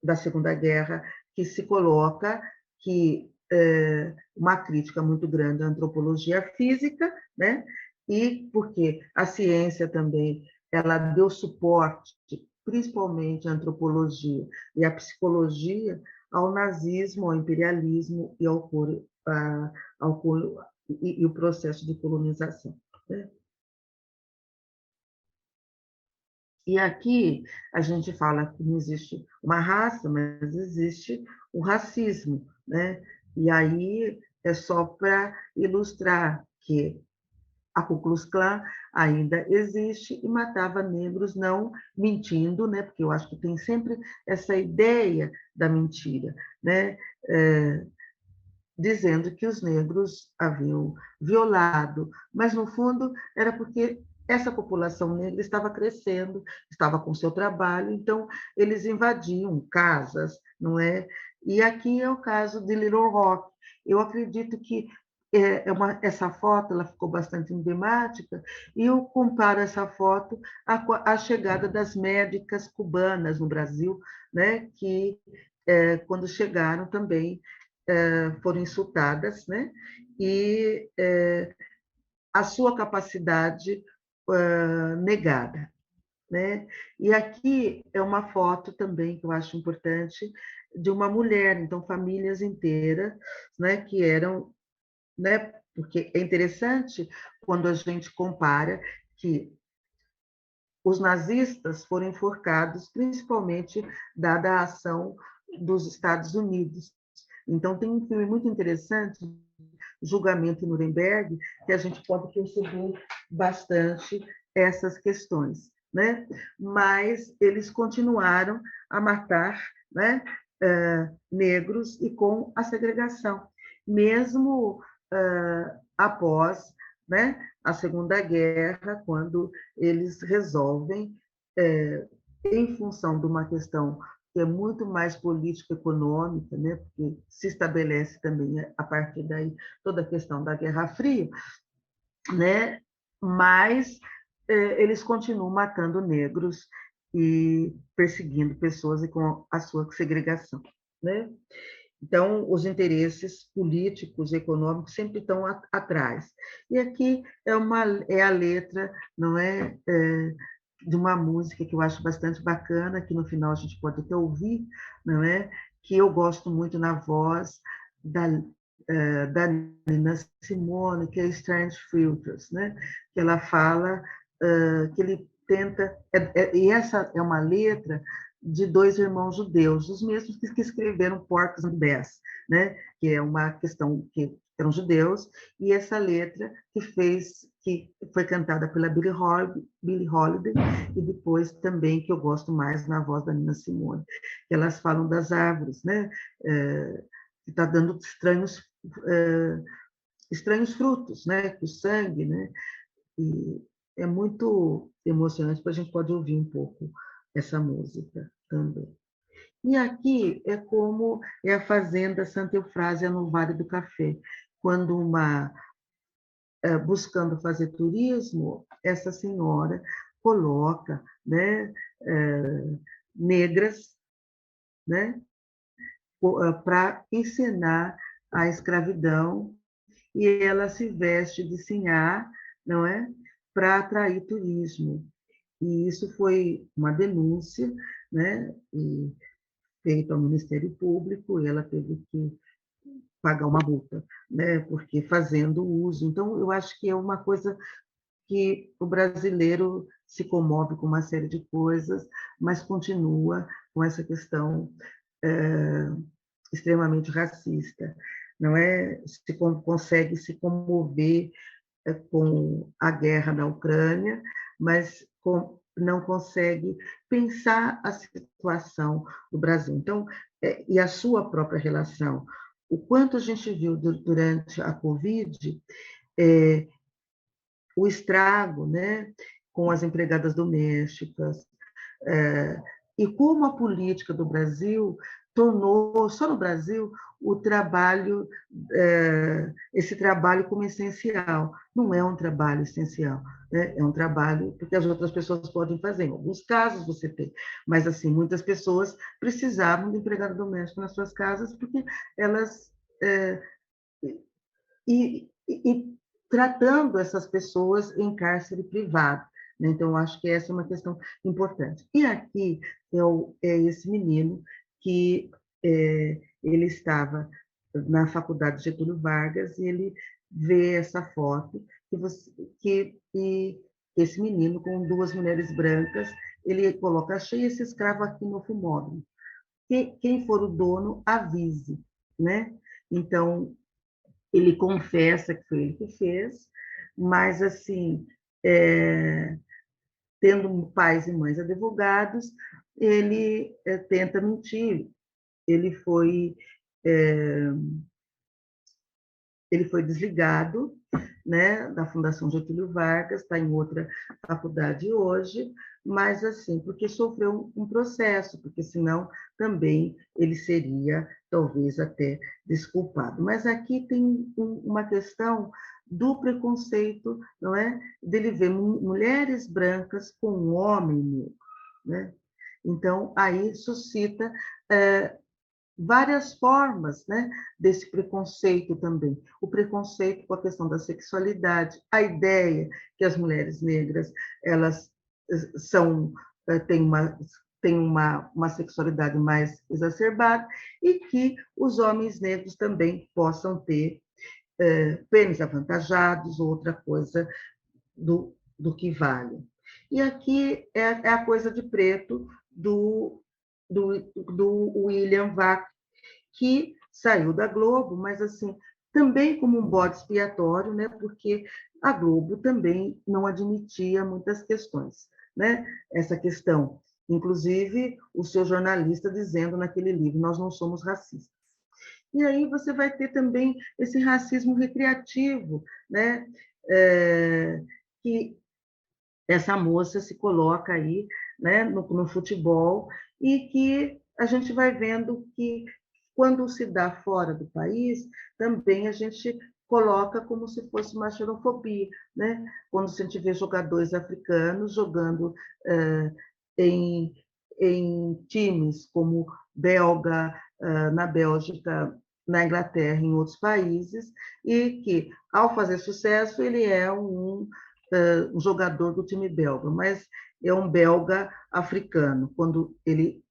da Segunda Guerra que se coloca que uma crítica muito grande à antropologia física, né? E porque a ciência também ela deu suporte, principalmente à antropologia e à psicologia, ao nazismo, ao imperialismo e e o processo de colonização, né? E aqui a gente fala que não existe uma raça, mas existe o racismo, né? E aí é só para ilustrar que a Ku Klux Klan ainda existe e matava negros não mentindo, né? Porque eu acho que tem sempre essa ideia da mentira, né? Dizendo que os negros haviam violado, mas no fundo era porque essa população negra estava crescendo, estava com seu trabalho, então eles invadiam casas, não é? E aqui é o caso de Little Rock. Eu acredito que essa foto ela ficou bastante emblemática, e eu comparo essa foto à chegada das médicas cubanas no Brasil, né, que, quando chegaram também, foram insultadas, né, e a sua capacidade negada. Né? E aqui é uma foto também que eu acho importante de uma mulher, então famílias inteiras, né, que eram, né, porque é interessante quando a gente compara que os nazistas foram enforcados principalmente dada a ação dos Estados Unidos. Então tem um filme muito interessante, Julgamento em Nuremberg, que a gente pode perceber bastante essas questões, né? Mas eles continuaram a matar, né, negros e com a segregação, mesmo após, né, a Segunda Guerra, quando eles resolvem, em função de uma questão que é muito mais político-econômica, né, porque se estabelece também, a partir daí, toda a questão da Guerra Fria, né, mas eles continuam matando negros e perseguindo pessoas e com a sua segregação, né? Então, os interesses políticos e econômicos sempre estão atrás. E aqui é a letra, não é, de uma música que eu acho bastante bacana, que no final a gente pode até ouvir, não é? Que eu gosto muito na voz da Nina Simone, que é Strange Filters, né? Que ela fala, que ele tenta... e essa é uma letra de dois irmãos judeus, os mesmos que escreveram Porcos and Bess, né? Que é uma questão que eram judeus, e essa letra que foi cantada pela Billie Holiday, e depois também, que eu gosto mais, na voz da Nina Simone, que elas falam das árvores, né? Que está dando estranhos frutos, né? Que o sangue, né? E é muito emocionante, para a gente pode ouvir um pouco essa música também. E aqui é como é a fazenda Santa Eufrásia no Vale do Café, quando buscando fazer turismo, essa senhora coloca, né, negras, né, para ensinar a escravidão, e ela se veste de sinhá, não é, para atrair turismo. E isso foi uma denúncia, né, feita ao Ministério Público, e ela teve que pagar uma multa, né, porque fazendo uso. Então, eu acho que é uma coisa que o brasileiro se comove com uma série de coisas, mas continua com essa questão extremamente racista. Não é? Consegue se comover com a guerra na Ucrânia, mas não consegue pensar a situação do Brasil. Então, e a sua própria relação. O quanto a gente viu durante a Covid, o estrago, né, com as empregadas domésticas, e como a política do Brasil tornou, só no Brasil, o trabalho, esse trabalho como essencial. Não é um trabalho essencial, né? É um trabalho porque as outras pessoas podem fazer. Em alguns casos você tem, mas assim, muitas pessoas precisavam de empregado doméstico nas suas casas porque elas... e tratando essas pessoas em cárcere privado. Né? Então, acho que essa é uma questão importante. E aqui é esse menino que ele estava na Faculdade Getúlio Vargas e ele vê essa foto que esse menino com duas mulheres brancas, ele coloca: achei esse escravo aqui no fumódromo. Quem for o dono, avise. Né? Então, ele confessa que foi ele que fez, mas, assim, tendo pais e mães advogados, ele tenta mentir. Ele foi, ele foi desligado, né, da Fundação Getúlio Vargas, está em outra faculdade hoje, mas assim, porque sofreu um processo, porque senão também ele seria talvez até desculpado. Mas aqui tem uma questão do preconceito, não é? Dele ver mulheres brancas com um homem negro, né? Então, aí suscita várias formas, né, desse preconceito também. O preconceito com a questão da sexualidade, a ideia que as mulheres negras elas são têm uma sexualidade mais exacerbada e que os homens negros também possam ter pênis avantajados ou outra coisa do que vale. E aqui é a coisa de preto do William Vac, que saiu da Globo, mas assim também como um bode expiatório, né? Porque a Globo também não admitia muitas questões, né? Essa questão, inclusive o seu jornalista dizendo naquele livro, nós não somos racistas. E aí você vai ter também esse racismo recreativo, né? Que essa moça se coloca aí, né, no futebol, e que a gente vai vendo que, quando se dá fora do país, também a gente coloca como se fosse uma xenofobia, né? Quando a gente vê jogadores africanos jogando em, em times como belga, na Bélgica, na Inglaterra, em outros países, e que, ao fazer sucesso, ele é um jogador do time belga, mas é um belga africano, quando ele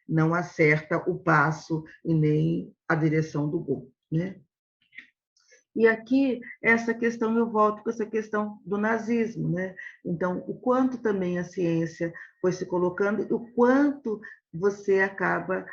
não acerta o passo e nem a direção do gol, né? E aqui, essa questão, eu volto com essa questão do nazismo, né? Então, o quanto também a ciência foi se colocando, e o quanto você acaba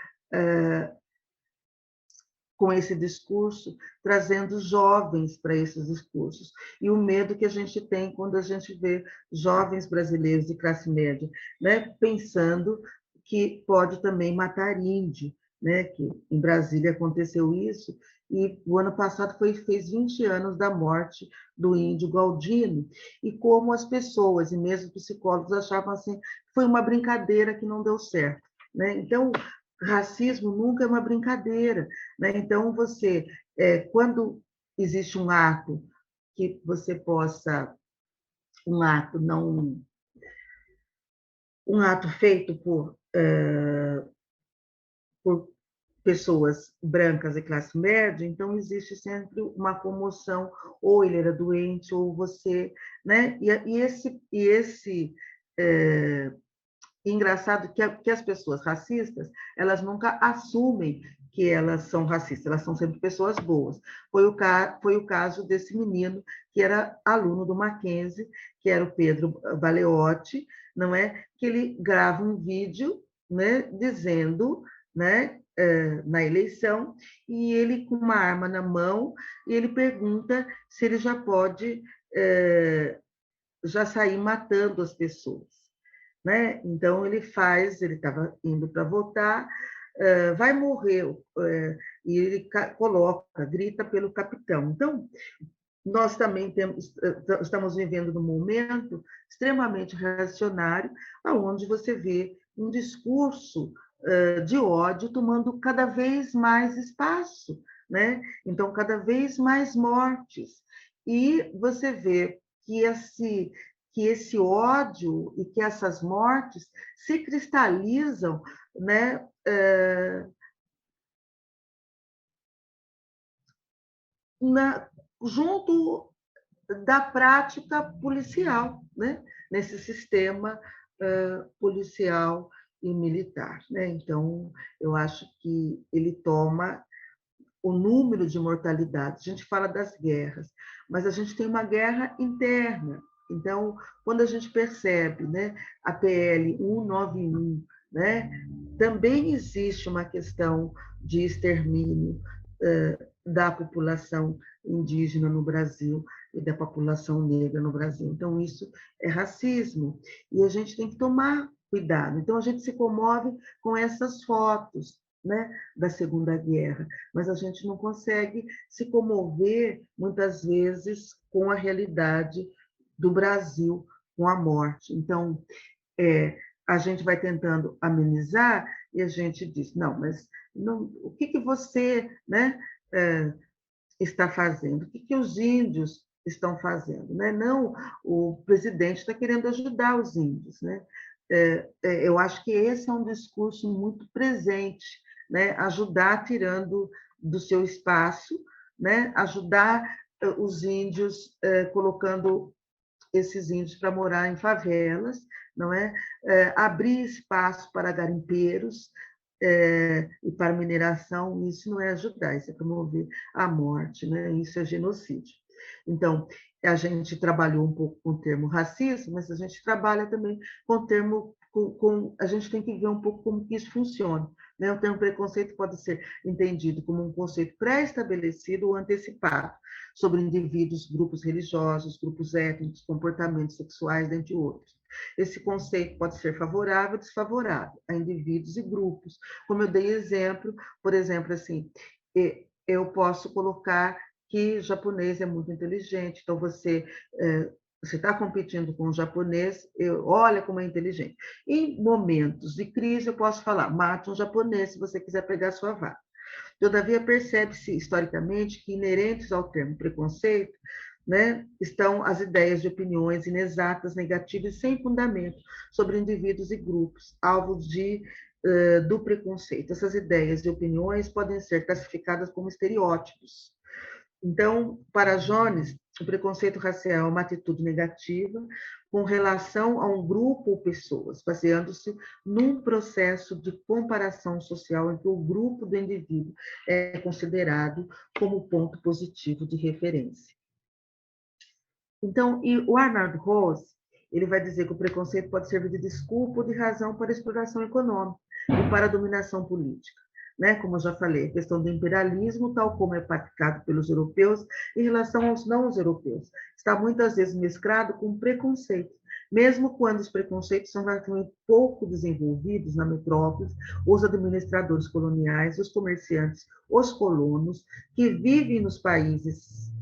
com esse discurso, trazendo jovens para esses discursos. E o medo que a gente tem quando a gente vê jovens brasileiros de classe média, né, pensando que pode também matar índio, né, que em Brasília aconteceu isso, e o ano passado fez 20 anos da morte do índio Galdino, e como as pessoas, e mesmo psicólogos, achavam assim, foi uma brincadeira que não deu certo, né? Então, racismo nunca é uma brincadeira, né? Então, quando existe um ato que você possa, um ato não, um ato feito por pessoas brancas e classe média, então existe sempre uma comoção, ou ele era doente, ou você, né? E esse engraçado que as pessoas racistas, elas nunca assumem que elas são racistas, elas são sempre pessoas boas. Foi o caso desse menino que era aluno do Mackenzie, que era o Pedro Baleotti, não é? Que ele grava um vídeo, né, dizendo, né, na eleição, e ele com uma arma na mão, e ele pergunta se ele já pode já sair matando as pessoas, né? Então ele estava indo para votar, vai morrer, e ele coloca, grita pelo capitão. Então, nós também estamos vivendo num momento extremamente reacionário, onde você vê um discurso de ódio tomando cada vez mais espaço, né? Então, cada vez mais mortes. E você vê que esse ódio e que essas mortes se cristalizam, né, junto da prática policial, né? Nesse sistema policial e militar, né? Então, eu acho que ele toma o número de mortalidades. A gente fala das guerras, mas a gente tem uma guerra interna. Então, quando a gente percebe, né, a PL 191, né, também existe uma questão de extermínio da população indígena no Brasil e da população negra no Brasil. Então, isso é racismo, e a gente tem que tomar cuidado. Então, a gente se comove com essas fotos, né, da Segunda Guerra, mas a gente não consegue se comover, muitas vezes, com a realidade do Brasil, com a morte. Então, a gente vai tentando amenizar e a gente diz, não, mas não, o que você, né, está fazendo? O que os índios estão fazendo? Né? Não, o presidente está querendo ajudar os índios. Né? Eu acho que esse é um discurso muito presente, né? Ajudar tirando do seu espaço, né? Ajudar os índios, colocando esses índios para morar em favelas, não é? Abrir espaço para garimpeiros e para mineração, isso não é ajudar, isso é promover a morte, né? Isso é genocídio. Então, a gente trabalhou um pouco com o termo racismo, mas a gente trabalha também com o termo a gente tem que ver um pouco como que isso funciona. Né? O termo preconceito pode ser entendido como um conceito pré-estabelecido ou antecipado sobre indivíduos, grupos religiosos, grupos étnicos, comportamentos sexuais, dentre outros. Esse conceito pode ser favorável ou desfavorável a indivíduos e grupos. Como eu dei exemplo, por exemplo, assim, eu posso colocar que japonês é muito inteligente, então você está competindo com o japonês, olha como é inteligente. Em momentos de crise, eu posso falar, mate um japonês se você quiser pegar a sua vaga. Todavia, percebe-se historicamente que inerentes ao termo preconceito, né, estão as ideias de opiniões inexatas, negativas e sem fundamento sobre indivíduos e grupos, alvos do preconceito. Essas ideias e opiniões podem ser classificadas como estereótipos. Então, para Jones, o preconceito racial é uma atitude negativa com relação a um grupo ou pessoas, baseando-se num processo de comparação social em que o grupo do indivíduo é considerado como ponto positivo de referência. Então, e o Arnold Rose, ele vai dizer que o preconceito pode servir de desculpa ou de razão para a exploração econômica e para a dominação política. Né? Como eu já falei, a questão do imperialismo, tal como é praticado pelos europeus em relação aos não-europeus, está muitas vezes mesclado com preconceito, mesmo quando os preconceitos são relativamente pouco desenvolvidos na metrópole, os administradores coloniais, os comerciantes, os colonos, que vivem nos países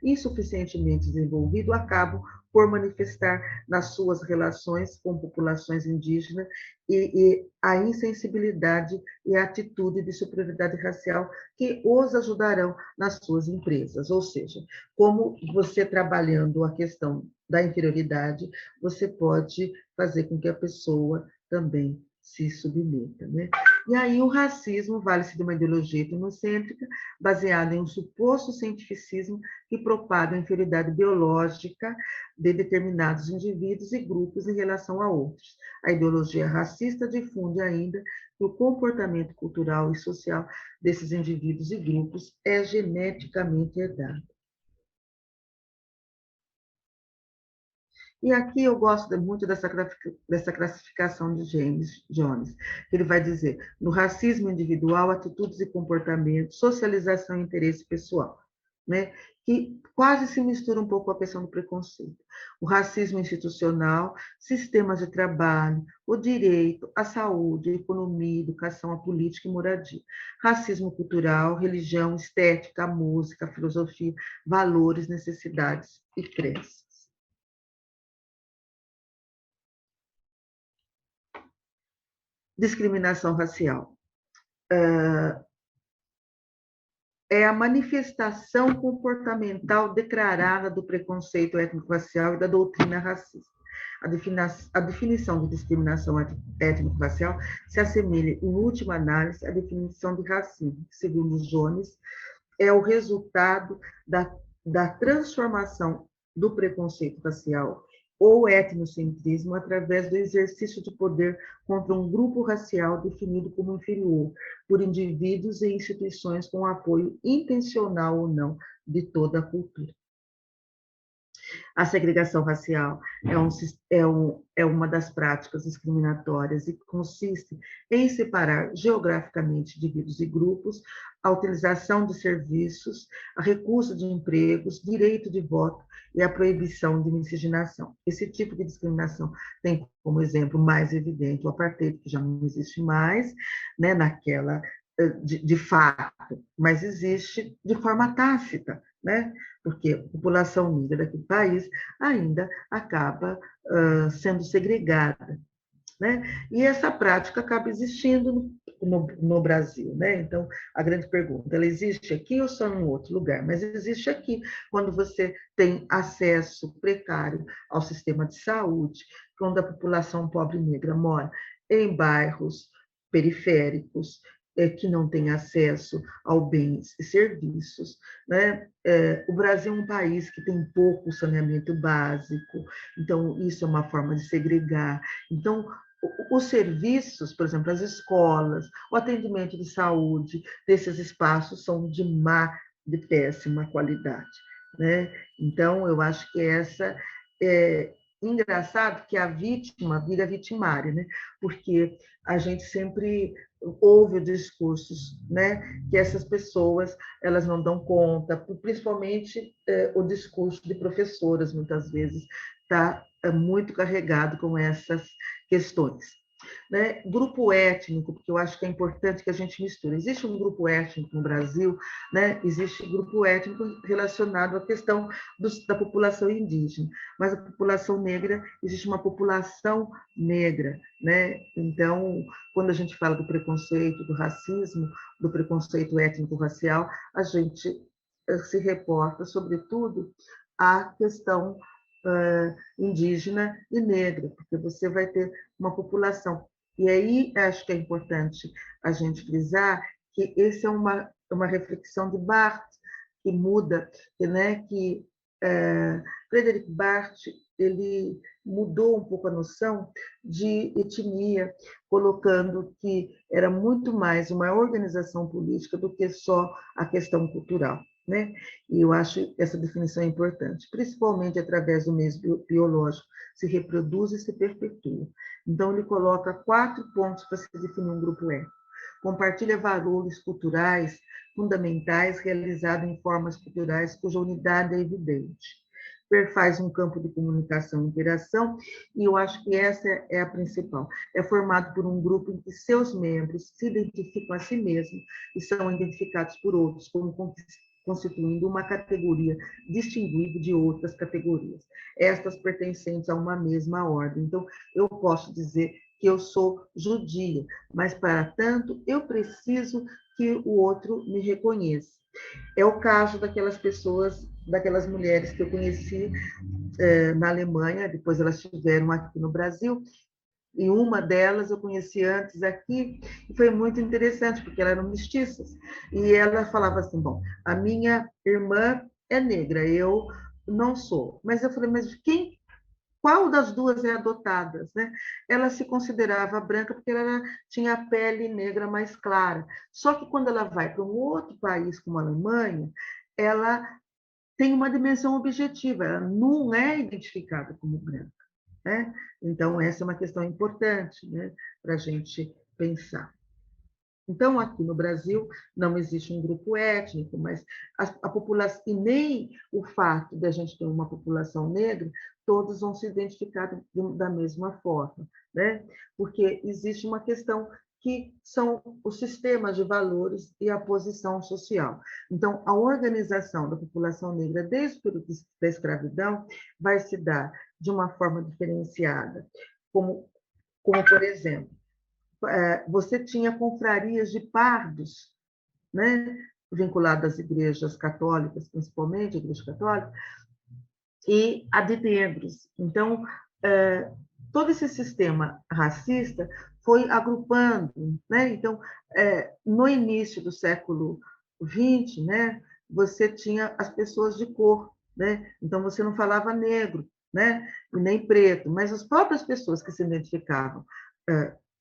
insuficientemente desenvolvidos, acabam por manifestar nas suas relações com populações indígenas e a insensibilidade e a atitude de superioridade racial que os ajudarão nas suas empresas. Ou seja, como você trabalhando a questão da inferioridade, você pode fazer com que a pessoa também se submeta. Né? E aí o racismo vale-se de uma ideologia etnocêntrica baseada em um suposto cientificismo que propaga a inferioridade biológica de determinados indivíduos e grupos em relação a outros. A ideologia racista difunde ainda que o comportamento cultural e social desses indivíduos e grupos é geneticamente herdado. E aqui eu gosto muito dessa classificação de James Jones, que ele vai dizer, no racismo individual, atitudes e comportamentos, socialização e interesse pessoal, né? Que quase se mistura um pouco com a questão do preconceito. O racismo institucional, sistemas de trabalho, o direito, a saúde, a economia, a educação, a política e moradia. Racismo cultural, religião, estética, a música, a filosofia, valores, necessidades e crenças. Discriminação racial é a manifestação comportamental declarada do preconceito étnico-racial e da doutrina racista. A definição de discriminação étnico-racial se assemelha, em última análise, à definição de racismo, que, segundo Jones, é o resultado da transformação do preconceito racial ou etnocentrismo através do exercício de poder contra um grupo racial definido como inferior por indivíduos e instituições com apoio intencional ou não de toda a cultura. A segregação racial é uma das práticas discriminatórias e consiste em separar geograficamente indivíduos e grupos, a utilização de serviços, a recusa de empregos, direito de voto e a proibição de miscigenação. Esse tipo de discriminação tem como exemplo mais evidente o apartheid, que já não existe mais, né, de fato, mas existe de forma tácita, né? Porque a população negra daquele país ainda acaba sendo segregada. né? E essa prática acaba existindo no Brasil, né? Então, a grande pergunta, ela existe aqui ou só em outro lugar? Mas existe aqui, quando você tem acesso precário ao sistema de saúde, quando a população pobre negra mora em bairros periféricos, que não tem acesso ao bens e serviços, né? O Brasil é um país que tem pouco saneamento básico, então isso é uma forma de segregar. Então, os serviços, por exemplo, as escolas, o atendimento de saúde desses espaços são de péssima qualidade, né? Então, eu acho que essa é engraçado que a vítima vira vitimária, né? Porque a gente sempre ouve discursos, né, que essas pessoas elas não dão conta, principalmente o discurso de professoras muitas vezes está muito carregado com essas questões. Né? Grupo étnico, porque eu acho que é importante que a gente misture. Existe um grupo étnico no Brasil, né? Existe grupo étnico relacionado à questão da população indígena, mas a população negra, existe uma população negra, né? Então, quando a gente fala do preconceito, do racismo, do preconceito étnico-racial, a gente se reporta, sobretudo, à questão indígena e negra, porque você vai ter uma população. E aí acho que é importante a gente frisar que essa é uma reflexão de Barthes, que muda, né, que Frederic Barthes ele mudou um pouco a noção de etnia, colocando que era muito mais uma organização política do que só a questão cultural. Né? E eu acho essa definição importante, principalmente através do meio biológico, se reproduz e se perpetua. Então, ele coloca 4 pontos para se definir um grupo étnico. Compartilha valores culturais fundamentais realizados em formas culturais cuja unidade é evidente. Perfaz um campo de comunicação e interação, e eu acho que essa é a principal. É formado por um grupo em que seus membros se identificam a si mesmos e são identificados por outros como constituindo uma categoria distinguível de outras categorias, estas pertencentes a uma mesma ordem. Então, eu posso dizer que eu sou judia, mas, para tanto, eu preciso que o outro me reconheça. É o caso daquelas pessoas, daquelas mulheres que eu conheci na Alemanha, depois elas estiveram aqui no Brasil, e uma delas eu conheci antes aqui, e foi muito interessante, porque elas eram mestiças. E ela falava assim, bom, a minha irmã é negra, eu não sou. Mas eu falei, mas qual das duas é adotada? Né? Ela se considerava branca porque ela tinha a pele negra mais clara. Só que quando ela vai para um outro país, como a Alemanha, ela tem uma dimensão objetiva, ela não é identificada como branca. Né? Então, essa é uma questão importante, né, para a gente pensar. Então, aqui no Brasil, não existe um grupo étnico, mas a população, e nem o fato de a gente ter uma população negra, todos vão se identificar da mesma forma, né? Porque existe uma questão que são os sistemas de valores e a posição social. Então, a organização da população negra desde o período da escravidão vai se dar de uma forma diferenciada, como por exemplo, você tinha confrarias de pardos, né, vinculadas às igrejas católicas, principalmente a Igreja Católica, e a de negros. Então, todo esse sistema racista foi agrupando, né? Então, no início do século XX, né, você tinha as pessoas de cor, né? Então você não falava negro, né, e nem preto, mas as próprias pessoas que se identificavam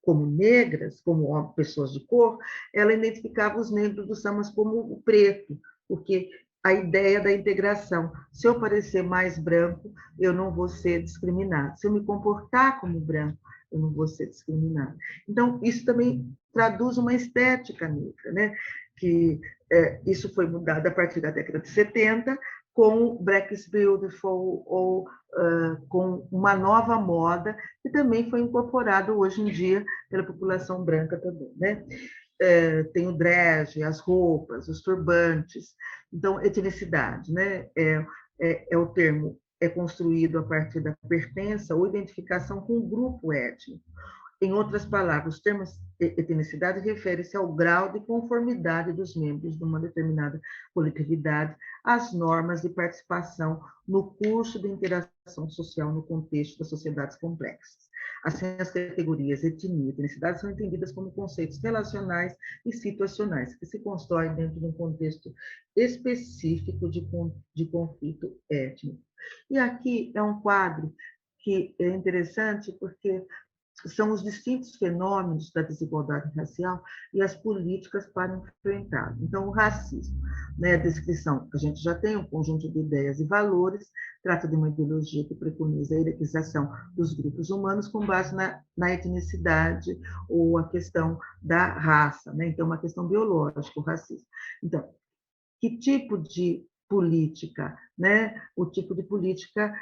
como negras, como pessoas de cor, ela identificava os negros dos samas como o preto, porque a ideia da integração. Se eu parecer mais branco, eu não vou ser discriminado. Se eu me comportar como branco, eu não vou ser discriminado. Então, isso também traduz uma estética negra, né? Que isso foi mudado a partir da década de 70, com Black is Beautiful, ou com uma nova moda, que também foi incorporado hoje em dia pela população branca também, né? Tem o dread, as roupas, os turbantes. Então, etnicidade, né? O termo é construído a partir da pertença ou identificação com o grupo étnico. Em outras palavras, o termo etnicidade refere-se ao grau de conformidade dos membros de uma determinada coletividade às normas de participação no curso de interação social no contexto das sociedades complexas. Assim, as categorias etnia e etnicidade são entendidas como conceitos relacionais e situacionais, que se constroem dentro de um contexto específico de conflito étnico. E aqui é um quadro que é interessante porque são os distintos fenômenos da desigualdade racial e as políticas para enfrentar. Então, o racismo, né, a descrição, a gente já tem um conjunto de ideias e valores, trata de uma ideologia que preconiza a hierarquização dos grupos humanos com base na etnicidade ou a questão da raça, né? Então, uma questão biológica, o racismo. Então, que tipo de política, né? O tipo de política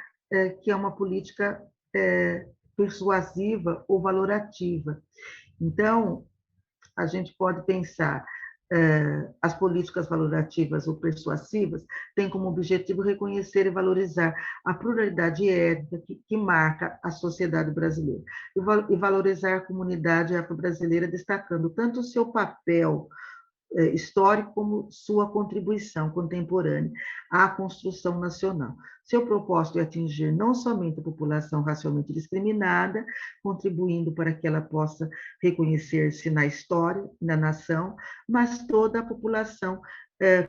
que é uma política persuasiva ou valorativa. Então, a gente pode pensar as políticas valorativas ou persuasivas têm como objetivo reconhecer e valorizar a pluralidade étnica que marca a sociedade brasileira e valorizar a comunidade afro-brasileira, destacando tanto o seu papel histórico como sua contribuição contemporânea à construção nacional. Seu propósito é atingir não somente a população racialmente discriminada, contribuindo para que ela possa reconhecer-se na história, na nação, mas toda a população,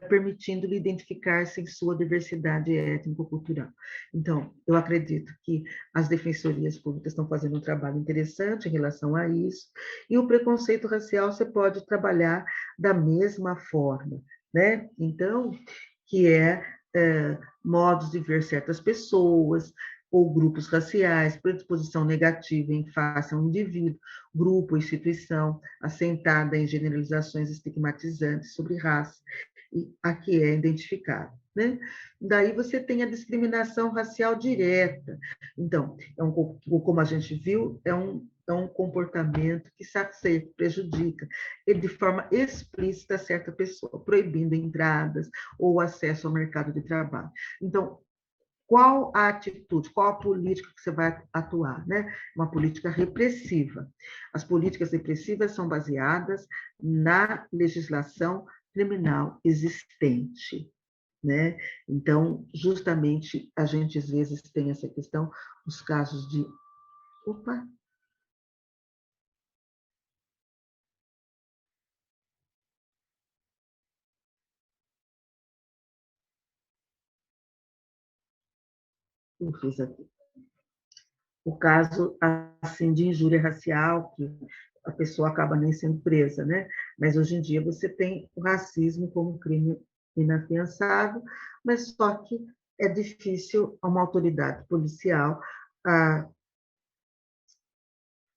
permitindo-lhe identificar-se em sua diversidade étnico-cultural. Então, eu acredito que as defensorias públicas estão fazendo um trabalho interessante em relação a isso, e o preconceito racial você pode trabalhar da mesma forma, né? Então, que modos de ver certas pessoas ou grupos raciais, predisposição negativa em face a um indivíduo, grupo ou instituição, assentada em generalizações estigmatizantes sobre raça, e a que é identificado. Né? Daí você tem a discriminação racial direta. Então, como a gente viu, é um comportamento que prejudica de forma explícita certa pessoa, proibindo entradas ou acesso ao mercado de trabalho. Então, qual a atitude, qual a política que você vai atuar? Né? Uma política repressiva. As políticas repressivas são baseadas na legislação criminal existente. Né? Então, justamente, a gente às vezes tem essa questão, os casos de... Opa! Eu fiz aqui. O caso assim de injúria racial, que a pessoa acaba nem sendo presa, né? Mas hoje em dia você tem o racismo como crime inafiançável, mas só que é difícil uma autoridade policial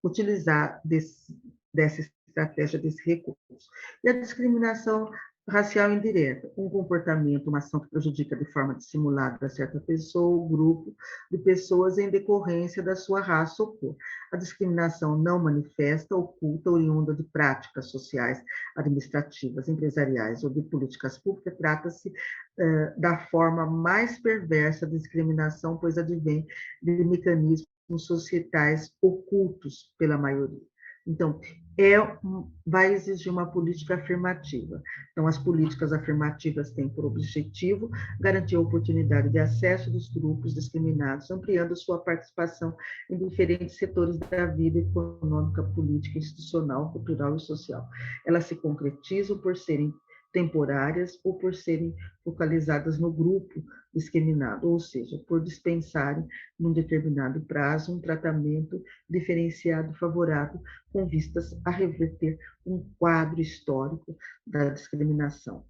utilizar dessa estratégia, desse recurso. E a discriminação racial indireta, um comportamento, uma ação que prejudica de forma dissimulada a certa pessoa ou grupo de pessoas em decorrência da sua raça ou cor. A discriminação não manifesta, oculta, oriunda de práticas sociais, administrativas, empresariais ou de políticas públicas, trata-se da forma mais perversa de discriminação, pois advém de mecanismos societais ocultos pela maioria. Então, vai exigir uma política afirmativa. Então, as políticas afirmativas têm por objetivo garantir a oportunidade de acesso dos grupos discriminados, ampliando sua participação em diferentes setores da vida econômica, política, institucional, cultural e social. Elas se concretizam por serem temporárias ou por serem focalizadas no grupo discriminado, ou seja, por dispensarem, num determinado prazo, um tratamento diferenciado favorável com vistas a reverter um quadro histórico da discriminação,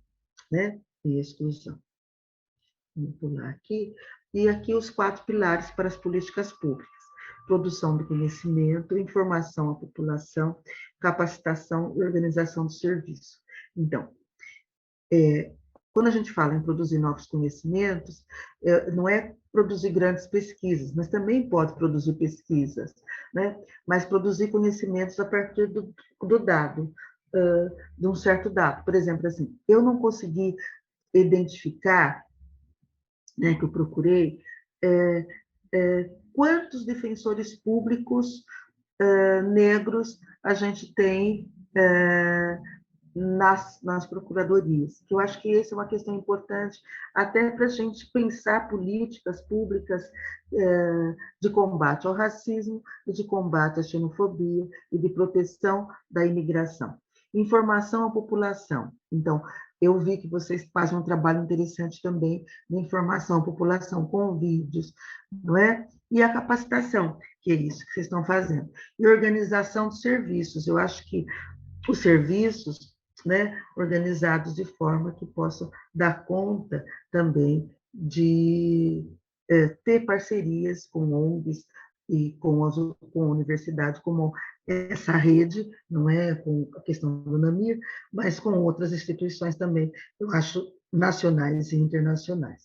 né, e exclusão. Vamos pular aqui. E aqui os 4 pilares para as políticas públicas: produção de conhecimento, informação à população, capacitação e organização do serviço. Então, quando a gente fala em produzir novos conhecimentos, não é produzir grandes pesquisas, mas também pode produzir pesquisas, né? Mas produzir conhecimentos a partir do dado, de um certo dado. Por exemplo, assim, eu não consegui identificar, né, que eu procurei, quantos defensores públicos negros a gente tem nas procuradorias. Eu acho que essa é uma questão importante, até para a gente pensar políticas públicas de combate ao racismo, e de combate à xenofobia e de proteção da imigração. Informação à população. Então, eu vi que vocês fazem um trabalho interessante também de informação à população, com vídeos, não é? E a capacitação, que é isso que vocês estão fazendo. E organização dos serviços. Eu acho que os serviços, né, organizados de forma que possam dar conta também de ter parcerias com ONGs e com a universidade, como essa rede, não é, com a questão do NAMIR, mas com outras instituições também, eu acho, nacionais e internacionais.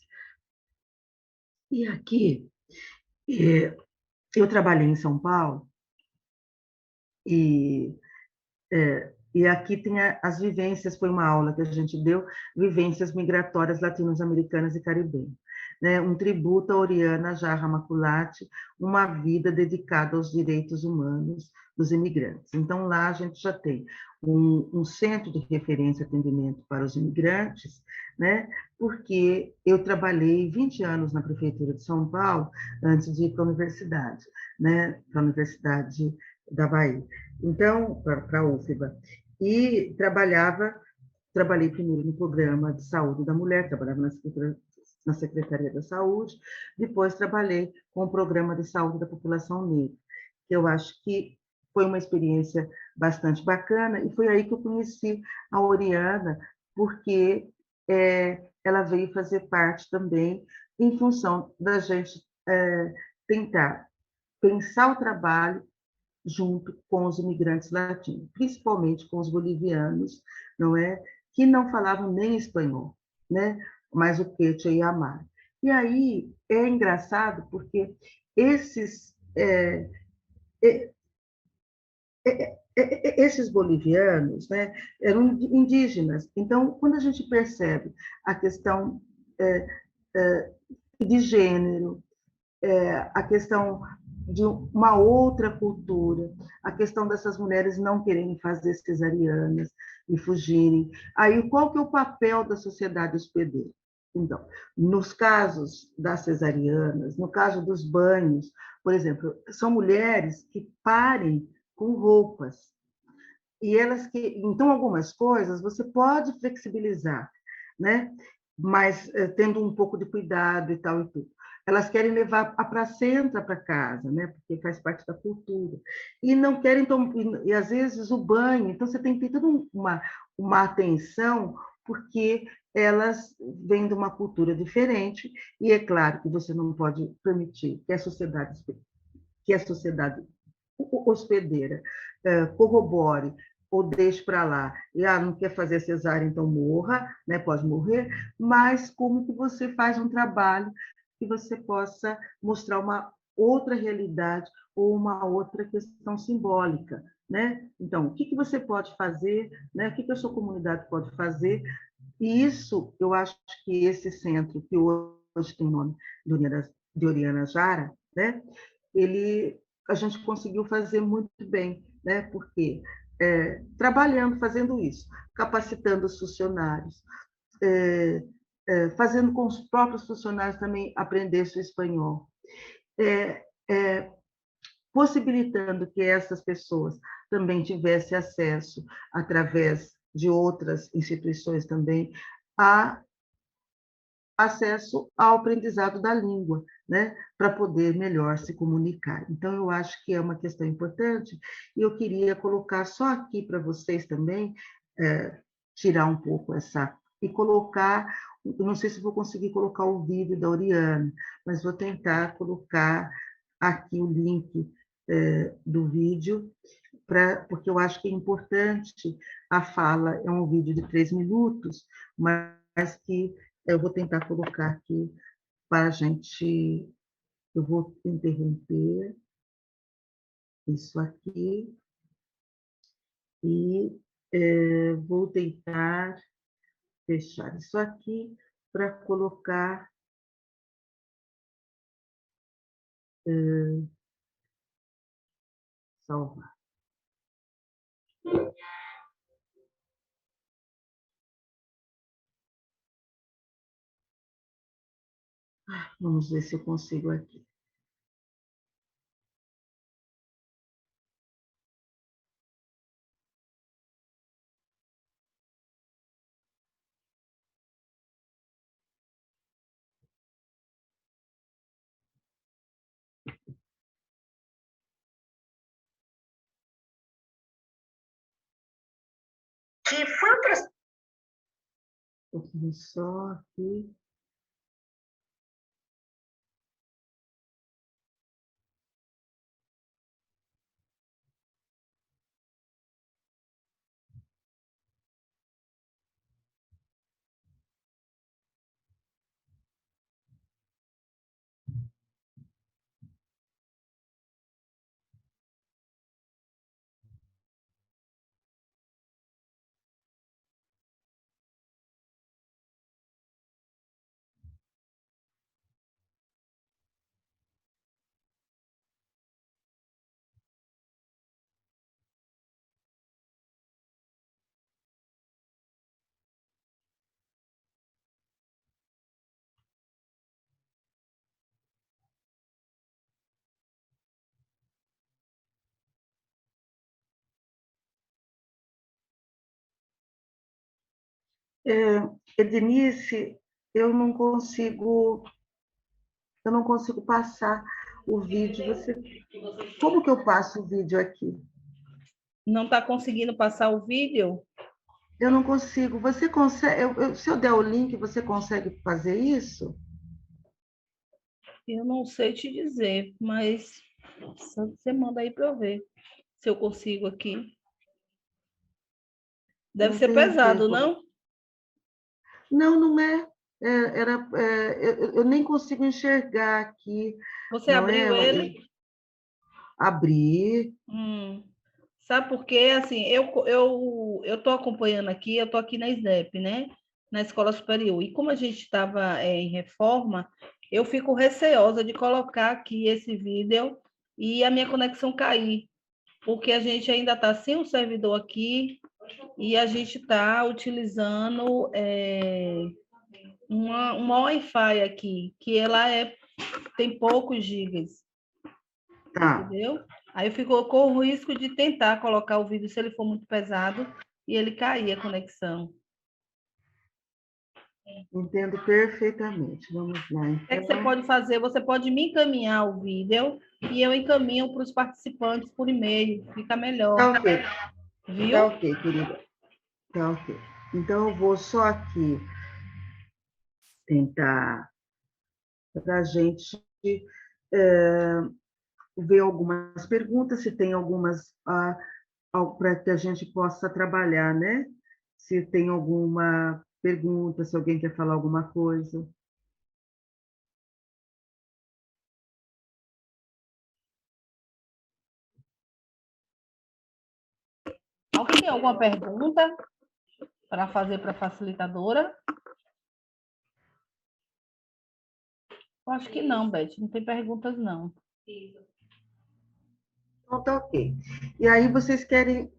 E aqui, eu trabalhei em São Paulo, e e aqui tem as vivências, foi uma aula que a gente deu, vivências migratórias latino-americanas e caribenhas. Né? Um tributo a Oriana Jarra Maculati, uma vida dedicada aos direitos humanos dos imigrantes. Então, lá a gente já tem um centro de referência e atendimento para os imigrantes, né? Porque eu trabalhei 20 anos na Prefeitura de São Paulo antes de ir para a universidade, né? Para a Universidade da Bahia. Então, para a UFBA. E trabalhei primeiro no programa de saúde da mulher, trabalhava na Secretaria da Saúde, depois trabalhei com o programa de saúde da população negra, que eu acho que foi uma experiência bastante bacana, e foi aí que eu conheci a Oriana, porque ela veio fazer parte também, em função da gente tentar pensar o trabalho junto com os imigrantes latinos, principalmente com os bolivianos, não é, que não falavam nem espanhol, né, mas o quechua e amar. E aí é engraçado porque esses bolivianos, né, eram indígenas. Então, quando a gente percebe a questão de gênero, a questão de uma outra cultura, a questão dessas mulheres não quererem fazer cesarianas e fugirem. Aí, qual que é o papel da sociedade hospedeira? Então, nos casos das cesarianas, no caso dos banhos, por exemplo, são mulheres que parem com roupas. E elas que, então, algumas coisas você pode flexibilizar, né? Mas tendo um pouco de cuidado e tal e tudo. Elas querem levar a placenta para casa, né? Porque faz parte da cultura. E não querem tomar, e às vezes o banho, então você tem que ter toda uma atenção, porque elas vêm de uma cultura diferente, e é claro que você não pode permitir que a sociedade hospedeira corrobore ou deixe para lá, e não quer fazer cesárea, então morra, né, pode morrer, mas como que você faz um trabalho que você possa mostrar uma outra realidade ou uma outra questão simbólica, né? Então, o que você pode fazer, né? O que a sua comunidade pode fazer? E isso, eu acho que esse centro, que hoje tem o nome de Oriana Jara, né? A gente conseguiu fazer muito bem, né? Porque trabalhando, fazendo isso, capacitando os funcionários, fazendo com os próprios funcionários também aprender o espanhol, é, é, possibilitando que essas pessoas também tivessem acesso, através de outras instituições também, a acesso ao aprendizado da língua, né, para poder melhor se comunicar. Então, eu acho que é uma questão importante, e eu queria colocar só aqui para vocês também, tirar um pouco essa, e colocar, não sei se vou conseguir colocar o vídeo da Oriana, mas vou tentar colocar aqui o link do vídeo, porque eu acho que é importante a fala, é um vídeo de 3 minutos, mas que eu vou tentar colocar aqui para a gente. Eu vou interromper isso aqui e vou tentar fechar isso aqui para colocar. salvar. Vamos ver se eu consigo aqui. Que foi para... Só aqui. Edenice, eu não consigo passar o vídeo. Como que eu passo o vídeo aqui? Não está conseguindo passar o vídeo? Eu não consigo. Você consegue? Se eu der o link, você consegue fazer isso? Eu não sei te dizer, mas você manda aí para eu ver se eu consigo aqui. Deve ser pesado, não? Não, não é. Eu nem consigo enxergar aqui. Você abriu ele? Abrir. Sabe por quê? Assim, eu estou acompanhando aqui, eu estou aqui na SNEP, né? Na Escola Superior. E como a gente estava em reforma, eu fico receosa de colocar aqui esse vídeo e a minha conexão cair, porque a gente ainda está sem o servidor aqui e a gente está utilizando uma Wi-Fi aqui, que ela tem poucos gigas, entendeu? Aí eu corro o risco de tentar colocar o vídeo se ele for muito pesado e ele cair a conexão. Entendo perfeitamente. Vamos lá, então. O que é que você pode fazer? Você pode me encaminhar o vídeo e eu encaminho para os participantes por e-mail. Fica melhor. Tá ok. Viu? Tá ok, querida. Tá ok. Então, eu vou só aqui tentar para a gente ver algumas perguntas, se tem algumas para que a gente possa trabalhar, né? Se tem alguma pergunta, se alguém quer falar alguma coisa. Alguém tem alguma pergunta para fazer para a facilitadora? Eu acho que não, Beth. Não tem perguntas, não. Então, tá ok. E aí, vocês querem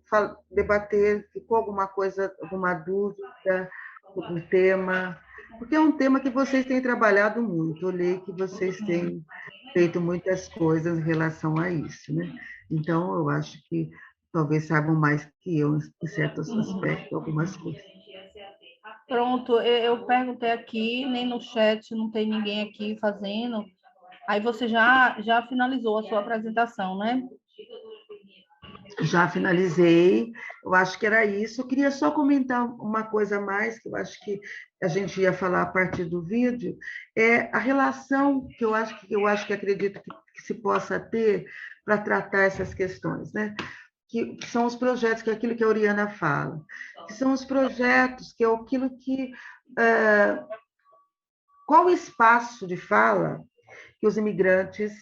debater? Ficou alguma coisa, alguma dúvida sobre o tema? Porque é um tema que vocês têm trabalhado muito. Eu li que vocês têm feito muitas coisas em relação a isso, né? Então, eu acho que talvez saibam mais que eu, em certos aspectos, algumas coisas. Pronto, eu perguntei aqui, nem no chat, não tem ninguém aqui fazendo. Aí você já finalizou a sua apresentação, né? Já finalizei, eu acho que era isso. Eu queria só comentar uma coisa a mais, que eu acho que a gente ia falar a partir do vídeo, é a relação que eu acho que acredito que se possa ter para tratar essas questões, né? Que são os projetos, que é aquilo que a Oriana fala, que são os projetos, que é aquilo que... qual o espaço de fala que os imigrantes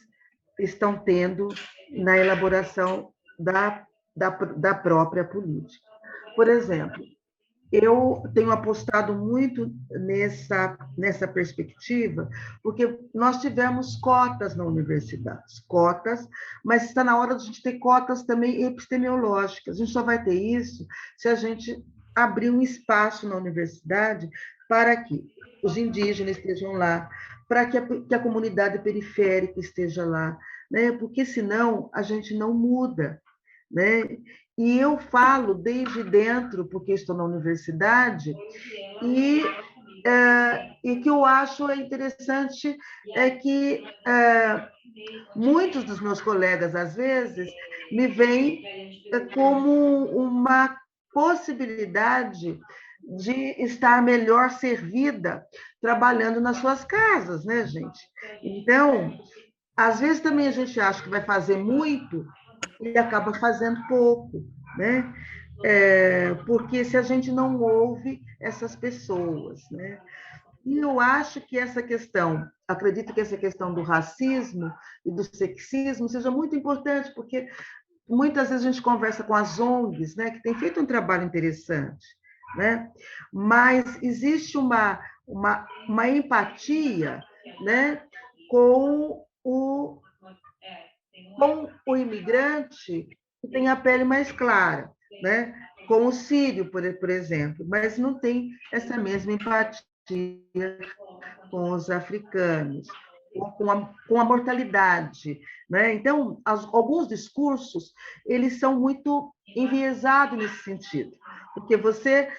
estão tendo na elaboração da própria política. Por exemplo, eu tenho apostado muito nessa perspectiva, porque nós tivemos cotas na universidade, cotas, mas está na hora de a gente ter cotas também epistemológicas. A gente só vai ter isso se a gente abrir um espaço na universidade para que os indígenas estejam lá, para que a comunidade periférica esteja lá, né? Porque senão a gente não muda, né? E eu falo desde dentro, porque estou na universidade, e, e que eu acho interessante é que muitos dos meus colegas, às vezes, me veem como uma possibilidade de estar melhor servida trabalhando nas suas casas, né, gente? Então, às vezes também a gente acha que vai fazer muito e acaba fazendo pouco, né? Porque se a gente não ouve essas pessoas, né? E eu acho que essa questão, acredito que essa questão do racismo e do sexismo seja muito importante, porque muitas vezes a gente conversa com as ONGs, né, que tem feito um trabalho interessante, né? Mas existe uma empatia, né, com o imigrante que tem a pele mais clara, né? Com o sírio, por exemplo, mas não tem essa mesma empatia com os africanos, com a mortalidade, né? Então, alguns discursos, eles são muito enviesados nesse sentido, porque você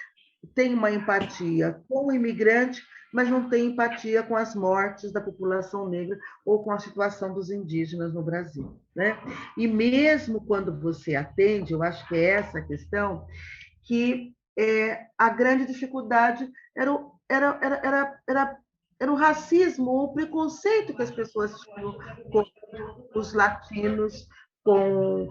tem uma empatia com o imigrante, mas não tem empatia com as mortes da população negra ou com a situação dos indígenas no Brasil, né? E mesmo quando você atende, eu acho que é essa a questão, que a grande dificuldade era o racismo, o preconceito que as pessoas tinham com os latinos, com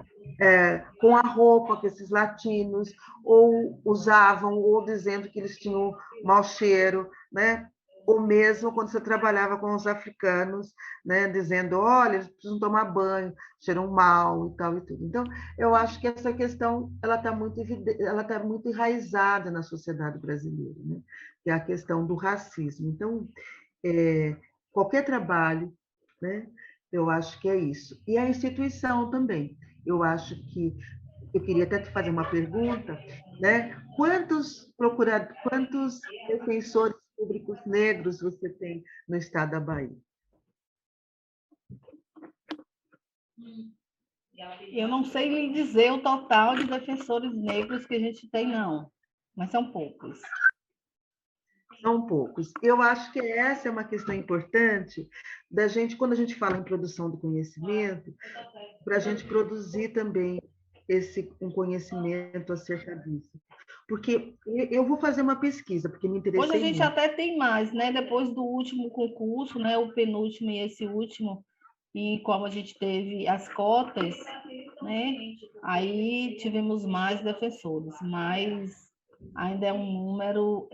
a roupa que esses latinos ou usavam, ou dizendo que eles tinham mau cheiro, né? Ou mesmo quando você trabalhava com os africanos, né? Dizendo, olha, eles precisam tomar banho, cheiram mal e tal e tudo. Então, eu acho que essa questão ela tá muito enraizada na sociedade brasileira, né? Que é a questão do racismo. Então, é, qualquer trabalho, né? Eu acho que é isso. E a instituição também. Eu acho que eu queria até te fazer uma pergunta, né? Quantos defensores públicos negros você tem no estado da Bahia? Eu não sei lhe dizer o total de defensores negros que a gente tem, não, mas são poucos. São poucos. Eu acho que essa é uma questão importante da gente, quando a gente fala em produção do conhecimento, para a gente produzir também um conhecimento acerca disso. Porque eu vou fazer uma pesquisa, porque me Hoje a interessei gente muito. até tem mais, né? Depois do último concurso, né? O penúltimo e esse último, e como a gente teve as cotas, né? Aí tivemos mais defensores, mas ainda é um número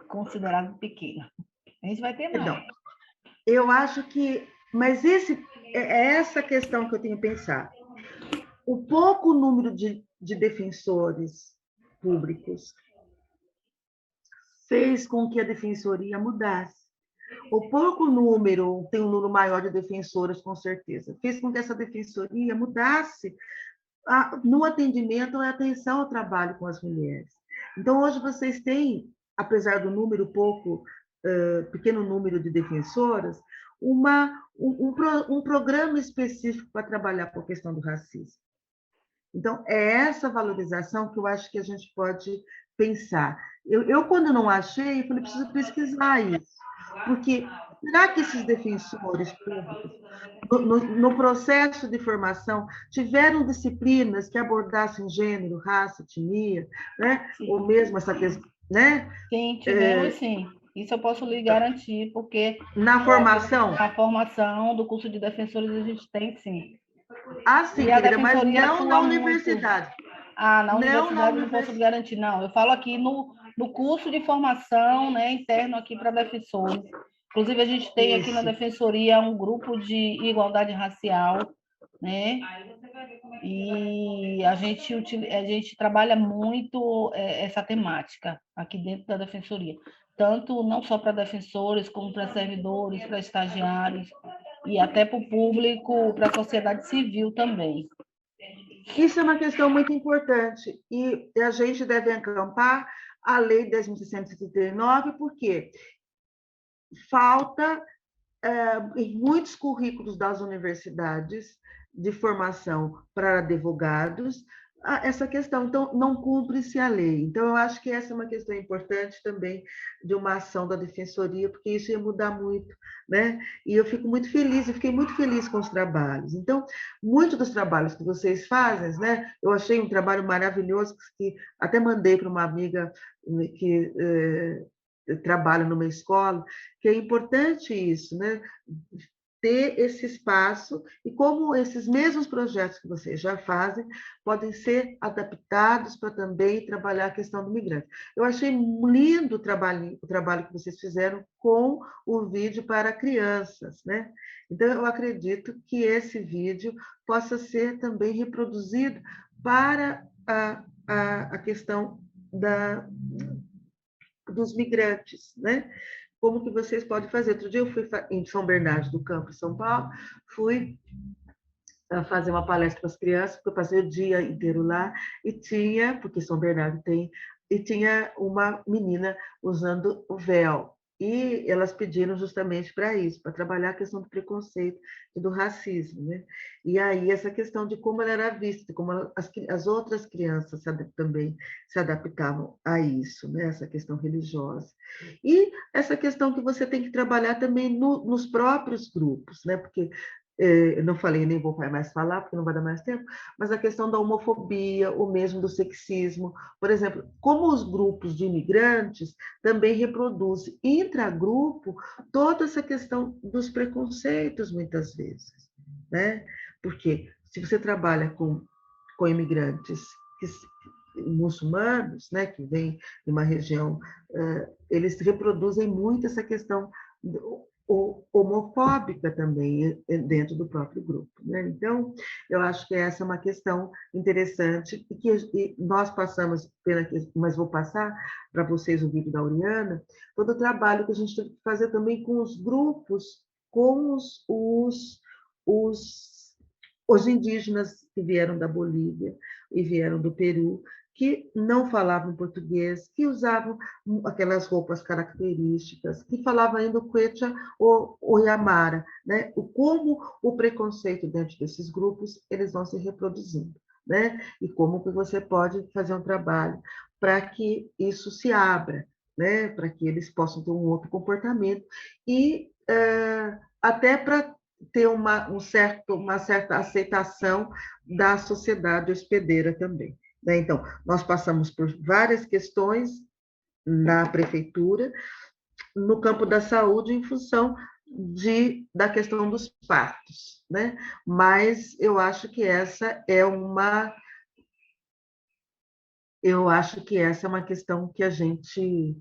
considerado pequeno. A gente vai ter Perdão, mais. eu acho que, mas é essa questão que eu tenho pensado. O pouco número de defensores públicos fez com que a defensoria mudasse. O pouco número, tem um número maior de defensoras, com certeza, fez com que essa defensoria mudasse no atendimento e atenção ao trabalho com as mulheres. Então, hoje vocês têm, apesar do número pequeno número de defensoras, um programa específico para trabalhar com a questão do racismo. Então, é essa valorização que eu acho que a gente pode pensar. Quando não achei, falei, preciso pesquisar isso, porque será que esses defensores públicos, no processo de formação, tiveram disciplinas que abordassem gênero, raça, etnia, né? Ou mesmo essa questão, né? Sim, tivemos sim. Isso eu posso lhe garantir, porque Na formação? a formação do curso de defensores a gente tem sim. Ah, sim, E a querida, mas defensoria não na atua muito. universidade. Na Não na universidade não posso lhe universidade. garantir, não. Eu falo aqui no curso de formação, né, interno aqui para defensores. Inclusive, a gente tem aqui na Isso. defensoria um grupo de igualdade racial, né? E a gente trabalha muito essa temática aqui dentro da Defensoria, tanto não só para defensores, como para servidores, para estagiários, e até para o público, para a sociedade civil também. Isso é uma questão muito importante, e a gente deve acampar a Lei 10.639, porque falta, em muitos currículos das universidades de formação para advogados, essa questão. Então, não cumpre-se a lei. Então, eu acho que essa é uma questão importante também de uma ação da Defensoria, porque isso ia mudar muito, né? E eu fico muito feliz, eu fiquei muito feliz com os trabalhos. Então, muitos dos trabalhos que vocês fazem, né? Eu achei um trabalho maravilhoso, que até mandei para uma amiga que trabalha numa escola, que é importante isso, né? Ter esse espaço, e como esses mesmos projetos que vocês já fazem podem ser adaptados para também trabalhar a questão do migrante. Eu achei lindo o trabalho que vocês fizeram com o vídeo para crianças, né? Então, eu acredito que esse vídeo possa ser também reproduzido para a questão dos migrantes, né? Como que vocês podem fazer? Outro dia eu fui em São Bernardo do Campo, em São Paulo, fui fazer uma palestra para as crianças, porque eu passei o dia inteiro lá, e tinha, porque São Bernardo tem, e tinha uma menina usando o véu. E elas pediram justamente para isso, para trabalhar a questão do preconceito e do racismo, né? E aí essa questão de como ela era vista, de como as outras crianças também se adaptavam a isso, né? Essa questão religiosa. E essa questão que você tem que trabalhar também nos próprios grupos, né? Porque eu não falei, nem vou mais falar, porque não vai dar mais tempo, mas a questão da homofobia, ou mesmo do sexismo. Por exemplo, como os grupos de imigrantes também reproduzem intragrupo toda essa questão dos preconceitos, muitas vezes, né? Porque se você trabalha com imigrantes muçulmanos, né, que vêm de uma região, eles reproduzem muito essa questão homofóbica também dentro do próprio grupo, né? Então, eu acho que essa é uma questão interessante, e que nós passamos mas vou passar para vocês o vídeo da Auriana, todo o trabalho que a gente tem que fazer também com os grupos, com os indígenas que vieram da Bolívia e vieram do Peru, que não falavam português, que usavam aquelas roupas características, que falavam ainda o Quechua ou o Yamara, né? Como o preconceito dentro desses grupos eles vão se reproduzindo, né? E como que você pode fazer um trabalho para que isso se abra, né? Para que eles possam ter um outro comportamento e até para ter uma certa aceitação da sociedade hospedeira também, né? Então, nós passamos por várias questões na prefeitura, no campo da saúde, em função da questão dos partos, né? Mas eu acho que essa é uma questão que a gente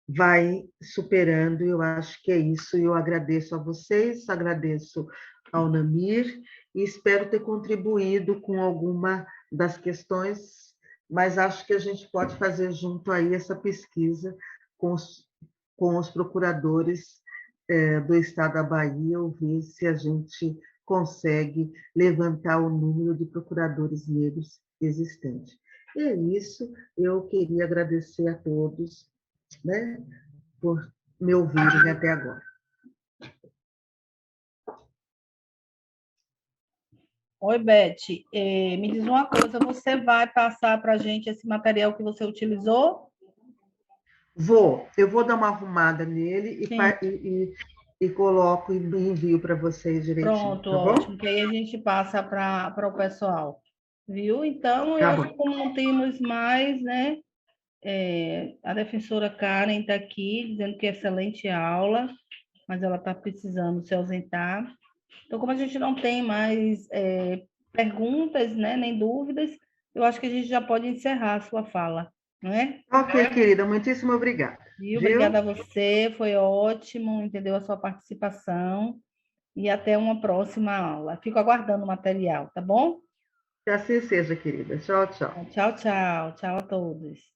vai superando, e eu acho que é isso. Eu agradeço a vocês, agradeço ao Namir, e espero ter contribuído com alguma das questões, mas acho que a gente pode fazer junto aí essa pesquisa com os procuradores do Estado da Bahia, ou ver se a gente consegue levantar o número de procuradores negros existente. E é isso, eu queria agradecer a todos, né, por me ouvirem até agora. Oi, Beth. Me diz uma coisa, você vai passar para a gente esse material que você utilizou? Eu vou dar uma arrumada nele e coloco e envio para vocês direitinho. Pronto, Tá ótimo, bom? que aí a gente passa para o pessoal. Viu? Então, eu Tá acho que bom. como não temos mais, né? A defensora Karen está aqui dizendo que é excelente aula, mas ela está precisando se ausentar. Então, como a gente não tem mais perguntas, né, nem dúvidas, eu acho que a gente já pode encerrar a sua fala, não é? Ok, querida, muitíssimo obrigada. Viu? Obrigada Viu? a você, foi ótimo, entendeu a sua participação. e até uma próxima aula. Fico aguardando o material, tá bom? Que assim seja, querida. Tchau, tchau. Tchau, tchau. Tchau a todos.